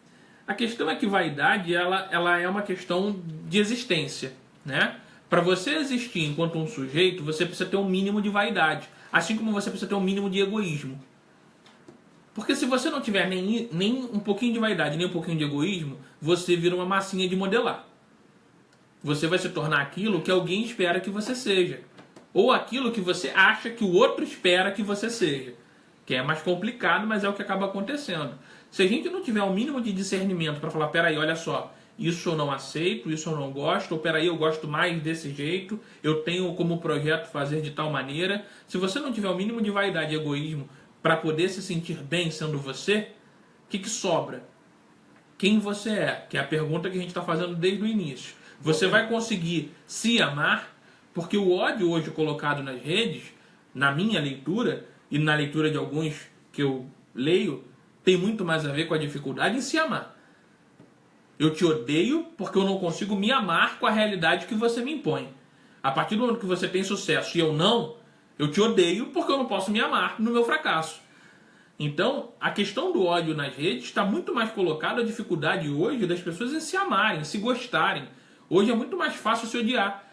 A questão é que vaidade, ela é uma questão de existência, né? Para você existir enquanto um sujeito, você precisa ter um mínimo de vaidade, assim como você precisa ter um mínimo de egoísmo. Porque se você não tiver nem um pouquinho de vaidade, nem um pouquinho de egoísmo, você vira uma massinha de modelar. Você vai se tornar aquilo que alguém espera que você seja. Ou aquilo que você acha que o outro espera que você seja. Que é mais complicado, mas é o que acaba acontecendo. Se a gente não tiver um mínimo de discernimento para falar, peraí, olha só, isso eu não aceito, isso eu não gosto, ou peraí, eu gosto mais desse jeito, eu tenho como projeto fazer de tal maneira. Se você não tiver o mínimo de vaidade e egoísmo para poder se sentir bem sendo você, o que sobra? Quem você é? Que é a pergunta que a gente está fazendo desde o início. Você vai conseguir se amar? Porque o ódio hoje colocado nas redes, na minha leitura, e na leitura de alguns que eu leio, tem muito mais a ver com a dificuldade em se amar. Eu te odeio porque eu não consigo me amar com a realidade que você me impõe. A partir do momento que você tem sucesso e eu não, eu te odeio porque eu não posso me amar no meu fracasso. Então, a questão do ódio nas redes está muito mais colocada a dificuldade hoje das pessoas em se amarem, se gostarem. Hoje é muito mais fácil se odiar.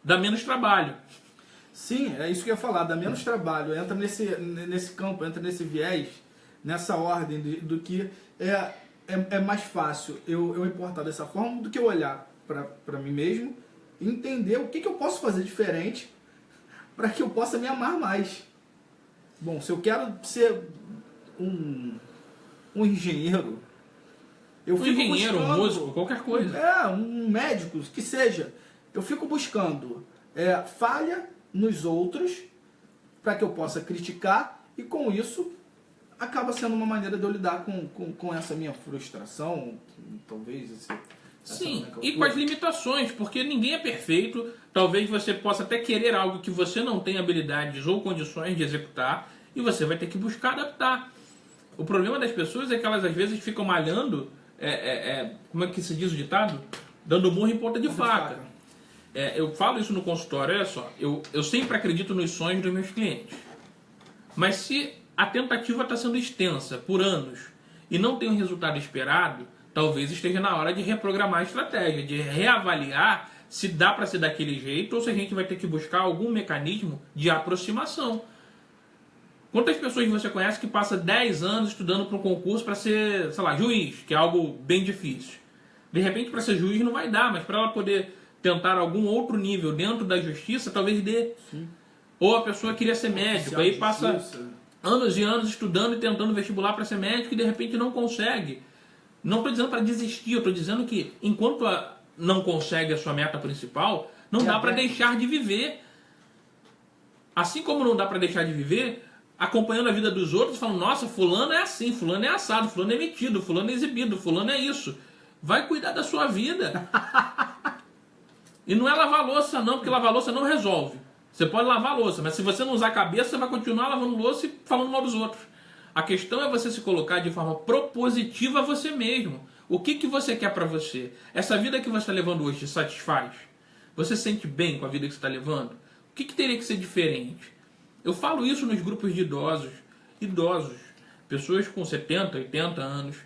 Dá menos trabalho. Sim, é isso que eu ia falar, dá menos trabalho, entra nesse campo, entra nesse viés, nessa ordem do que é mais fácil eu me portar dessa forma do que eu olhar para mim mesmo e entender o que eu posso fazer diferente para que eu possa me amar mais. Bom, se eu quero ser um engenheiro, eu fico buscando, um músico, qualquer coisa. Um médico, que seja. Eu fico buscando falha nos outros para que eu possa criticar e com isso acaba sendo uma maneira de eu lidar com essa minha frustração, talvez. Sim, e com as limitações, porque ninguém é perfeito. Talvez você possa até querer algo que você não tem habilidades ou condições de executar e você vai ter que buscar adaptar. O problema das pessoas é que elas às vezes ficam malhando, como é que se diz o ditado? Dando murro em ponta de faca. Eu falo isso no consultório, olha só, eu sempre acredito nos sonhos dos meus clientes. Mas se a tentativa está sendo extensa por anos e não tem o resultado esperado, talvez esteja na hora de reprogramar a estratégia, de reavaliar se dá para ser daquele jeito ou se a gente vai ter que buscar algum mecanismo de aproximação. Quantas pessoas você conhece que passa 10 anos estudando para um concurso para ser, sei lá, juiz, que é algo bem difícil? De repente, para ser juiz não vai dar, mas para ela poder tentar algum outro nível dentro da justiça, talvez dê. Sim. Ou a pessoa queria ser médico, aí passa anos e anos estudando e tentando vestibular para ser médico e de repente não consegue. Não estou dizendo para desistir, eu estou dizendo que enquanto não consegue a sua meta principal, não dá para deixar de viver. Assim como não dá para deixar de viver, acompanhando a vida dos outros, falando, nossa, fulano é assim, fulano é assado, fulano é metido, fulano é exibido, fulano é isso. Vai cuidar da sua vida. E não é lavar louça não, porque lavar louça não resolve. Você pode lavar louça, mas se você não usar a cabeça, você vai continuar lavando louça e falando mal dos outros. A questão é você se colocar de forma propositiva a você mesmo. O que você quer para você? Essa vida que você está levando hoje te satisfaz? Você se sente bem com a vida que você está levando? O que teria que ser diferente? Eu falo isso nos grupos de idosos, pessoas com 70, 80 anos.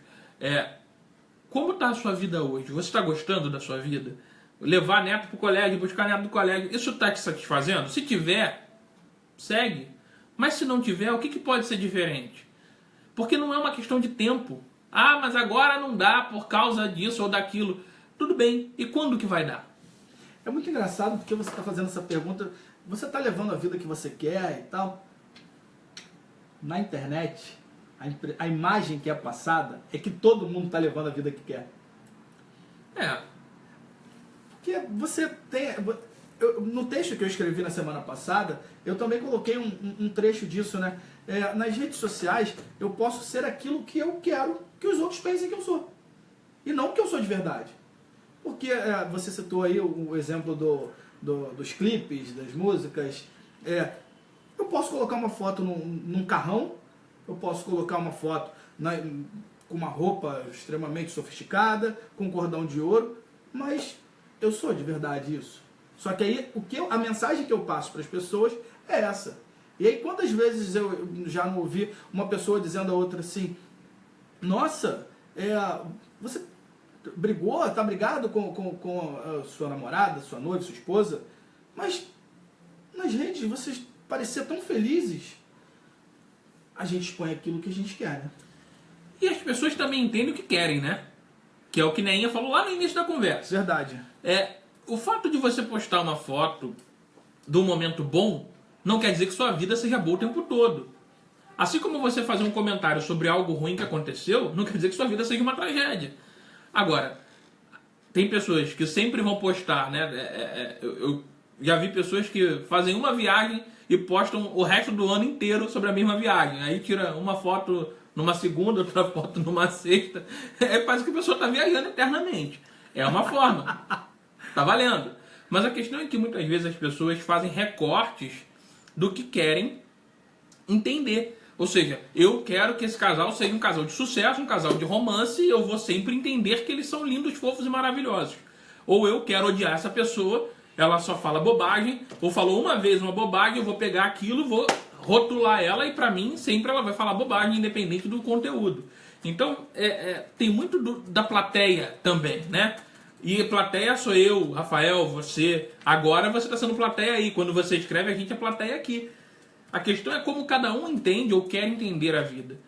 Como está a sua vida hoje? Você está gostando da sua vida? Levar neto para o colégio, buscar neto do colégio, isso está te satisfazendo? Se tiver, segue. Mas se não tiver, o que pode ser diferente? Porque não é uma questão de tempo. Ah, mas agora não dá por causa disso ou daquilo. Tudo bem, e quando que vai dar? É muito engraçado porque você está fazendo essa pergunta, você está levando a vida que você quer e tal. Na internet, a imagem que é passada é que todo mundo está levando a vida que quer. Porque você tem... No texto que eu escrevi na semana passada, eu também coloquei um trecho disso, né? Nas redes sociais, eu posso ser aquilo que eu quero que os outros pensem que eu sou. E não que eu sou de verdade. Porque você citou aí o exemplo dos clipes, das músicas. Eu posso colocar uma foto num carrão, eu posso colocar uma foto com uma roupa extremamente sofisticada, com um cordão de ouro, mas eu sou de verdade isso. Só que aí a mensagem que eu passo para as pessoas é essa. E aí quantas vezes eu já não ouvi uma pessoa dizendo a outra assim, nossa, você brigou, tá brigado com a sua namorada, sua noiva, sua esposa, mas nas redes vocês pareciam tão felizes. A gente expõe aquilo que a gente quer, né? E as pessoas também entendem o que querem, né? Que é o que Neinha falou lá no início da conversa. Verdade. O fato de você postar uma foto de um momento bom não quer dizer que sua vida seja boa o tempo todo. Assim como você fazer um comentário sobre algo ruim que aconteceu, não quer dizer que sua vida seja uma tragédia. Agora, tem pessoas que sempre vão postar, né? Eu já vi pessoas que fazem uma viagem e postam o resto do ano inteiro sobre a mesma viagem. Aí tira uma foto numa segunda, outra foto numa sexta. Parece que a pessoa está viajando eternamente. É uma forma. Tá valendo. Mas a questão é que muitas vezes as pessoas fazem recortes do que querem entender. Ou seja, eu quero que esse casal seja um casal de sucesso, um casal de romance, e eu vou sempre entender que eles são lindos, fofos e maravilhosos. Ou eu quero odiar essa pessoa, ela só fala bobagem, ou falou uma vez uma bobagem, eu vou pegar aquilo, vou rotular ela, e pra mim sempre ela vai falar bobagem, independente do conteúdo. Então, tem muito da plateia também, né? E plateia sou eu, Rafael, você. Agora você está sendo plateia aí. Quando você escreve, a gente é plateia aqui. A questão é como cada um entende ou quer entender a vida.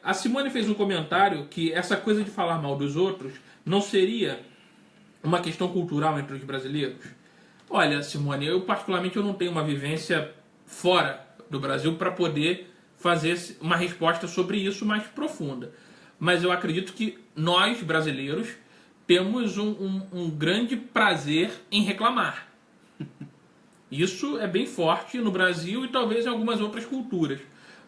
A Simone fez um comentário que essa coisa de falar mal dos outros não seria uma questão cultural entre os brasileiros. Olha, Simone, eu particularmente não tenho uma vivência fora do Brasil para poder fazer uma resposta sobre isso mais profunda. Mas eu acredito que nós, brasileiros, temos um grande prazer em reclamar. Isso é bem forte no Brasil e talvez em algumas outras culturas.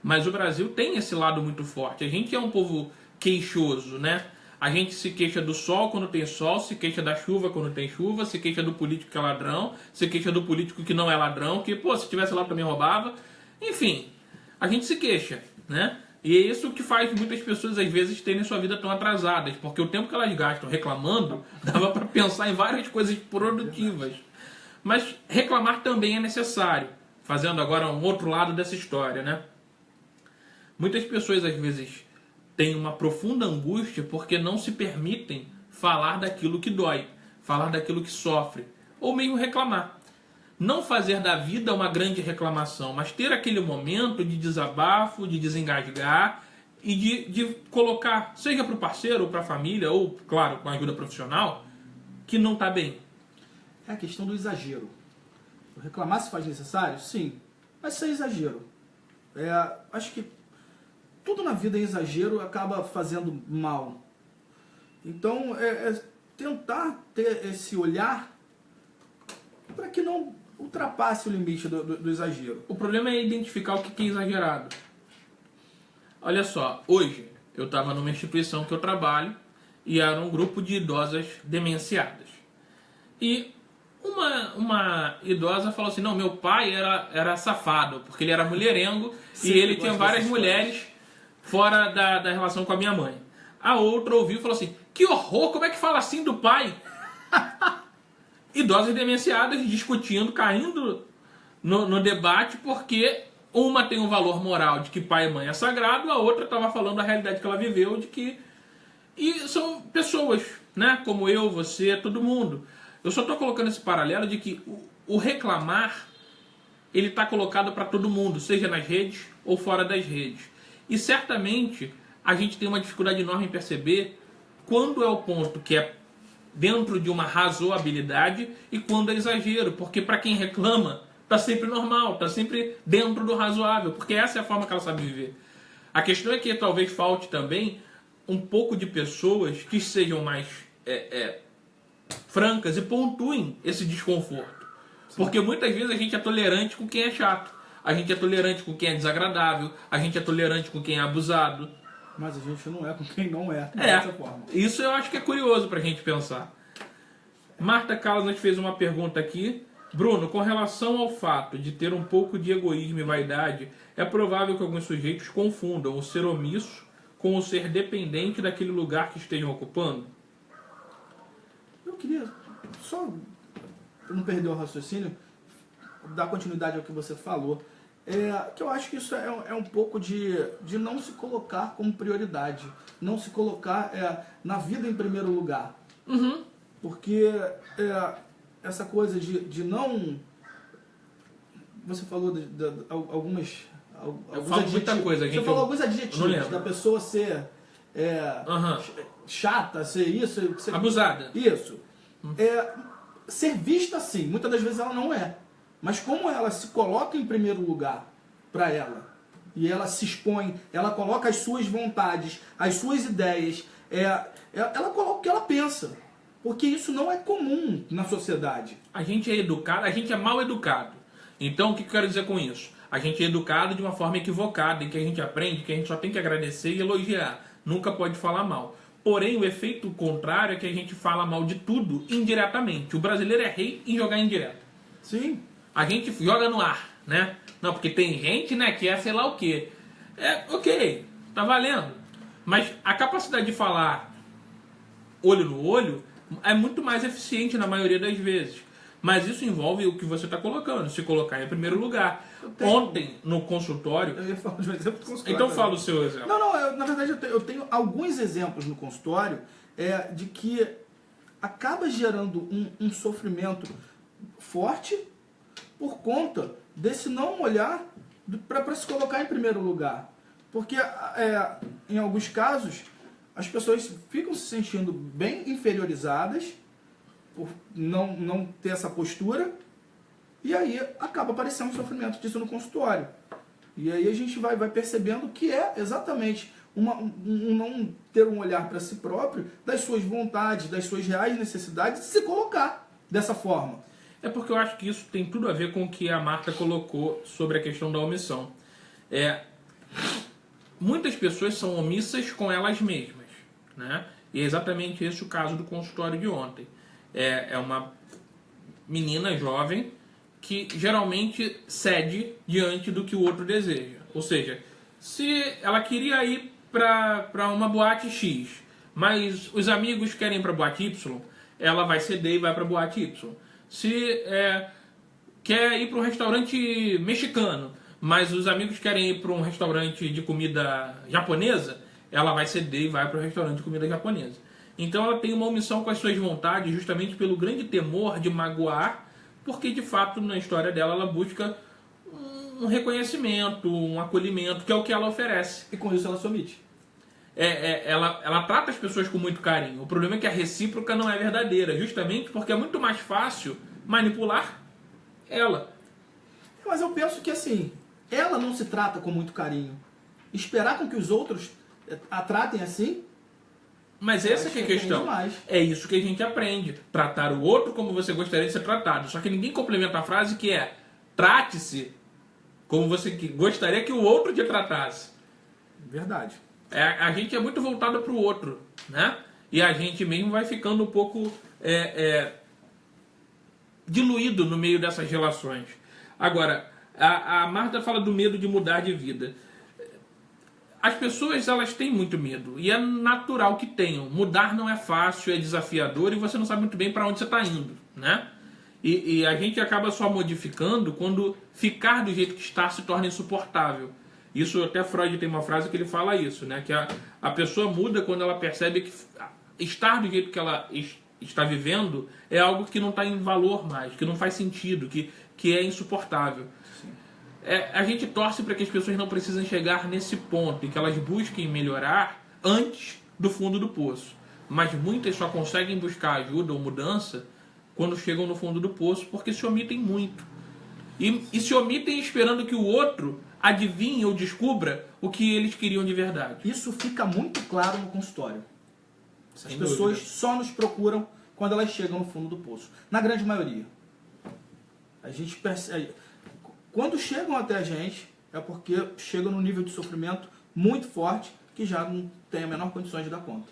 Mas o Brasil tem esse lado muito forte. A gente é um povo queixoso, né? A gente se queixa do sol quando tem sol, se queixa da chuva quando tem chuva, se queixa do político que é ladrão, se queixa do político que não é ladrão, que, se tivesse lá também roubava. Enfim, a gente se queixa, né? E é isso que faz muitas pessoas, às vezes, terem sua vida tão atrasadas, porque o tempo que elas gastam reclamando, dava para pensar em várias coisas produtivas. Mas reclamar também é necessário. Fazendo agora um outro lado dessa história, né? Muitas pessoas às vezes têm uma profunda angústia porque não se permitem falar daquilo que dói, falar daquilo que sofre, ou mesmo reclamar. Não fazer da vida uma grande reclamação, mas ter aquele momento de desabafo, de desengasgar e de colocar, seja para o parceiro ou para a família, ou, claro, com a ajuda profissional, que não está bem. É a questão do exagero. Reclamar se faz necessário? Sim. Mas isso é exagero. Acho que tudo na vida em exagero acaba fazendo mal. Então, tentar ter esse olhar para que não ultrapasse o limite do exagero. O problema é identificar o que é exagerado. Olha só, hoje eu estava numa instituição que eu trabalho e era um grupo de idosas demenciadas. E uma idosa falou assim, não, meu pai era safado, porque ele era mulherengo. Sim, e ele tinha várias mulheres fora da relação com a minha mãe. A outra ouviu e falou assim, que horror, como é que fala assim do pai? Idosas demenciadas discutindo, caindo no debate, porque uma tem um valor moral de que pai e mãe é sagrado, a outra estava falando a realidade que ela viveu, de que... E são pessoas, né, como eu, você, todo mundo. Eu só estou colocando esse paralelo de que o reclamar, ele está colocado para todo mundo, seja nas redes ou fora das redes. E certamente a gente tem uma dificuldade enorme em perceber quando é o ponto que é dentro de uma razoabilidade e quando é exagero. Porque para quem reclama, está sempre normal, está sempre dentro do razoável, porque essa é a forma que ela sabe viver. A questão é que talvez falte também um pouco de pessoas que sejam mais... francas e pontuem esse desconforto. Sim. Porque muitas vezes a gente é tolerante com quem é chato, a gente é tolerante com quem é desagradável, a gente é tolerante com quem é abusado. Mas a gente não é com quem não é, dessa forma. Isso eu acho que é curioso pra gente pensar. Marta Carlos nos fez uma pergunta aqui. Bruno, com relação ao fato de ter um pouco de egoísmo e vaidade, é provável que alguns sujeitos confundam o ser omisso com o ser dependente daquele lugar que estejam ocupando? Eu queria, só para não perder o raciocínio, dar continuidade ao que você falou. Que eu acho que isso é um pouco de não se colocar como prioridade, não se colocar na vida em primeiro lugar. Uhum. Porque essa coisa de não... Você falou de algumas... Eu falo muita coisa. Você falou alguns adjetivos da pessoa ser chata, ser isso... Ser, abusada. Isso. Ser vista assim, muitas das vezes ela não é. Mas como ela se coloca em primeiro lugar para ela, e ela se expõe, ela coloca as suas vontades, as suas ideias, ela coloca o que ela pensa. Porque isso não é comum na sociedade. A gente é educado, a gente é mal educado. Então, o que eu quero dizer com isso? A gente é educado de uma forma equivocada, em que a gente aprende que a gente só tem que agradecer e elogiar. Nunca pode falar mal. Porém, o efeito contrário é que a gente fala mal de tudo indiretamente. O brasileiro é rei em jogar indireto. Sim. A gente joga no ar, né? Não, porque tem gente, né, que é sei lá o quê. Ok, tá valendo. Mas a capacidade de falar olho no olho é muito mais eficiente na maioria das vezes. Mas isso envolve o que você está colocando, se colocar em primeiro lugar. Ontem, no consultório... Eu ia falar de um exemplo do consultório. Então fala o seu exemplo. Não, na verdade eu tenho alguns exemplos no consultório de que acaba gerando um sofrimento forte por conta desse não olhar para se colocar em primeiro lugar. Porque em alguns casos as pessoas ficam se sentindo bem inferiorizadas por não ter essa postura, e aí acaba aparecendo um sofrimento disso no consultório. E aí a gente vai percebendo que é exatamente não ter um olhar para si próprio, das suas vontades, das suas reais necessidades, e se colocar dessa forma. É porque eu acho que isso tem tudo a ver com o que a Marta colocou sobre a questão da omissão. Muitas pessoas são omissas com elas mesmas, né? E é exatamente esse o caso do consultório de ontem. É uma menina jovem que geralmente cede diante do que o outro deseja. Ou seja, se ela queria ir para uma boate X, mas os amigos querem ir para a boate Y, ela vai ceder e vai para a boate Y. se quer ir para um restaurante mexicano, mas os amigos querem ir para um restaurante de comida japonesa, ela vai ceder e vai para o restaurante de comida japonesa. Então ela tem uma omissão com as suas vontades justamente pelo grande temor de magoar, porque de fato na história dela ela busca um reconhecimento, um acolhimento, que é o que ela oferece. E com isso ela se omite. Ela trata as pessoas com muito carinho. O problema é que a recíproca não é verdadeira, justamente porque é muito mais fácil manipular ela. Mas eu penso que assim, ela não se trata com muito carinho. Esperar com que os outros a tratem assim... Mas essa que é a questão. É isso que a gente aprende. Tratar o outro como você gostaria de ser tratado. Só que ninguém complementa a frase que é: trate-se como você gostaria que o outro te tratasse. Verdade. A gente é muito voltado para o outro, né? E a gente mesmo vai ficando um pouco diluído no meio dessas relações. Agora, a Marta fala do medo de mudar de vida. As pessoas, elas têm muito medo, e é natural que tenham. Mudar não é fácil, é desafiador, e você não sabe muito bem para onde você está indo, né? E a gente acaba só modificando quando ficar do jeito que está se torna insuportável. Isso, até Freud tem uma frase que ele fala isso, né? Que a pessoa muda quando ela percebe que estar do jeito que ela está vivendo é algo que não está em valor mais, que não faz sentido, que é insuportável. A gente torce para que as pessoas não precisem chegar nesse ponto, em que elas busquem melhorar antes do fundo do poço. Mas muitas só conseguem buscar ajuda ou mudança quando chegam no fundo do poço, porque se omitem muito. E se omitem esperando que o outro adivinhe ou descubra o que eles queriam de verdade. Isso fica muito claro no consultório. As pessoas só nos procuram quando elas chegam no fundo do poço. Na grande maioria. A gente percebe... Quando chegam até a gente, é porque chegam num nível de sofrimento muito forte que já não tem a menor condições de dar conta.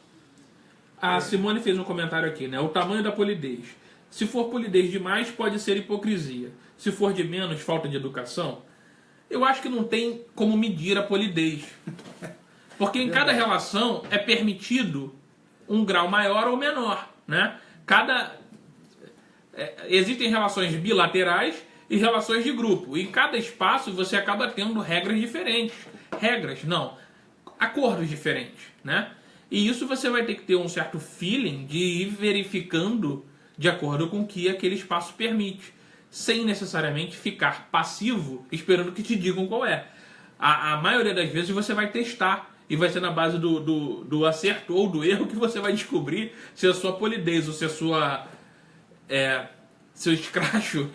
A Simone fez um comentário aqui, né? O tamanho da polidez. Se for polidez demais, pode ser hipocrisia. Se for de menos, falta de educação. Eu acho que não tem como medir a polidez. Porque em cada relação é permitido um grau maior ou menor, né? Existem relações bilaterais e relações de grupo. E em cada espaço você acaba tendo regras diferentes. Acordos diferentes, né? E isso você vai ter que ter um certo feeling de ir verificando de acordo com o que aquele espaço permite, sem necessariamente ficar passivo esperando que te digam qual é. A maioria das vezes você vai testar e vai ser na base do acerto ou do erro que você vai descobrir se a sua polidez ou se a seu escracho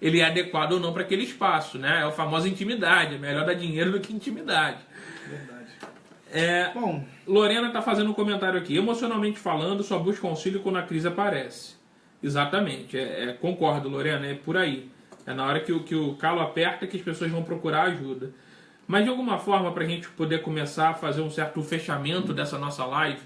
ele é adequado ou não para aquele espaço, né? É a famosa intimidade. É melhor dar dinheiro do que intimidade. Verdade. Bom, Lorena está fazendo um comentário aqui. Emocionalmente falando, só busca auxílio quando a crise aparece. Exatamente. Concordo, Lorena. É por aí. É na hora que o calo aperta que as pessoas vão procurar ajuda. Mas de alguma forma, para a gente poder começar a fazer um certo fechamento dessa nossa live,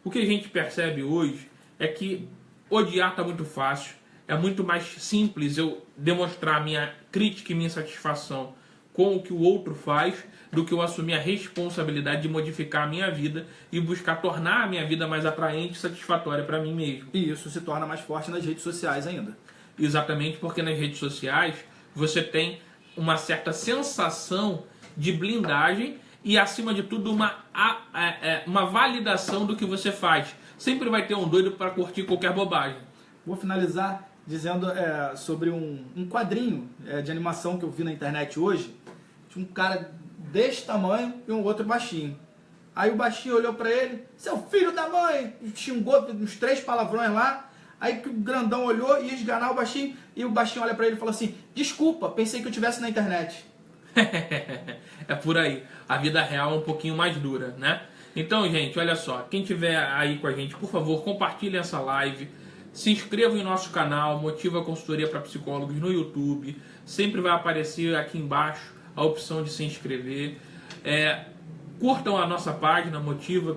o que a gente percebe hoje é que odiar está muito fácil. É muito mais simples eu demonstrar minha crítica e minha insatisfação com o que o outro faz do que eu assumir a responsabilidade de modificar a minha vida e buscar tornar a minha vida mais atraente e satisfatória para mim mesmo. E isso se torna mais forte nas redes sociais ainda. Exatamente, porque nas redes sociais você tem uma certa sensação de blindagem e, acima de tudo, uma validação do que você faz. Sempre vai ter um doido para curtir qualquer bobagem. Vou finalizar dizendo sobre um quadrinho de animação que eu vi na internet hoje. Tinha um cara desse tamanho e um outro baixinho. Aí o baixinho olhou pra ele: seu filho da mãe! Xingou uns 3 palavrões lá. Aí que o grandão olhou e ia esganar o baixinho. E o baixinho olha pra ele e fala assim: desculpa, pensei que eu estivesse na internet. É por aí. A vida real é um pouquinho mais dura, né? Então, gente, olha só. Quem tiver aí com a gente, por favor, compartilhe essa live. Se inscreva em nosso canal, Motiva Consultoria para Psicólogos no YouTube. Sempre vai aparecer aqui embaixo a opção de se inscrever. Curtam a nossa página Motiva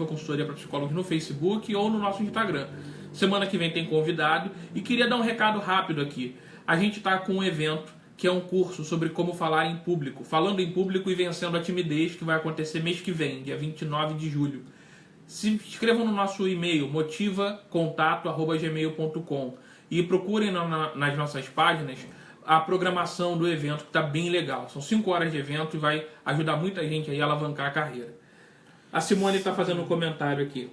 Consultoria para Psicólogos no Facebook ou no nosso Instagram. Semana que vem tem convidado. E queria dar um recado rápido aqui. A gente está com um evento que é um curso sobre como falar em público. Falando em público e vencendo a timidez, que vai acontecer mês que vem, dia 29 de julho. Se inscrevam no nosso e-mail motivacontato@gmail.com E procurem nas nossas páginas a programação do evento, que está bem legal. São 5 horas de evento e vai ajudar muita gente aí a alavancar a carreira. A Simone está fazendo um comentário aqui.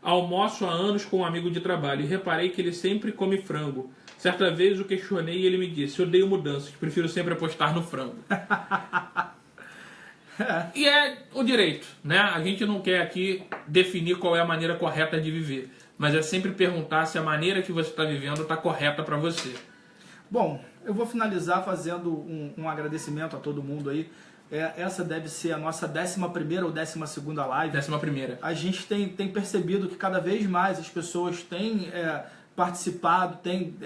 Almoço há anos com um amigo de trabalho e reparei que ele sempre come frango. Certa vez o questionei e ele me disse: odeio mudanças, prefiro sempre apostar no frango. E é o direito, né? A gente não quer aqui definir qual é a maneira correta de viver, mas é sempre perguntar se a maneira que você está vivendo está correta para você. Bom, eu vou finalizar fazendo um agradecimento a todo mundo aí. Essa deve ser a nossa 11ª ou 12ª live. 11ª. A gente tem percebido que cada vez mais as pessoas têm participado, têm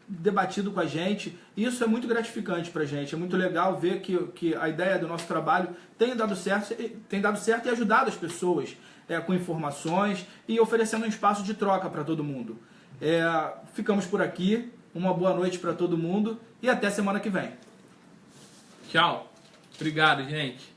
debatido com a gente. Isso é muito gratificante pra gente. É muito legal ver que a ideia do nosso trabalho tem dado certo e ajudado as pessoas com informações e oferecendo um espaço de troca para todo mundo. Ficamos por aqui. Uma boa noite para todo mundo e até semana que vem. Tchau. Obrigado, gente.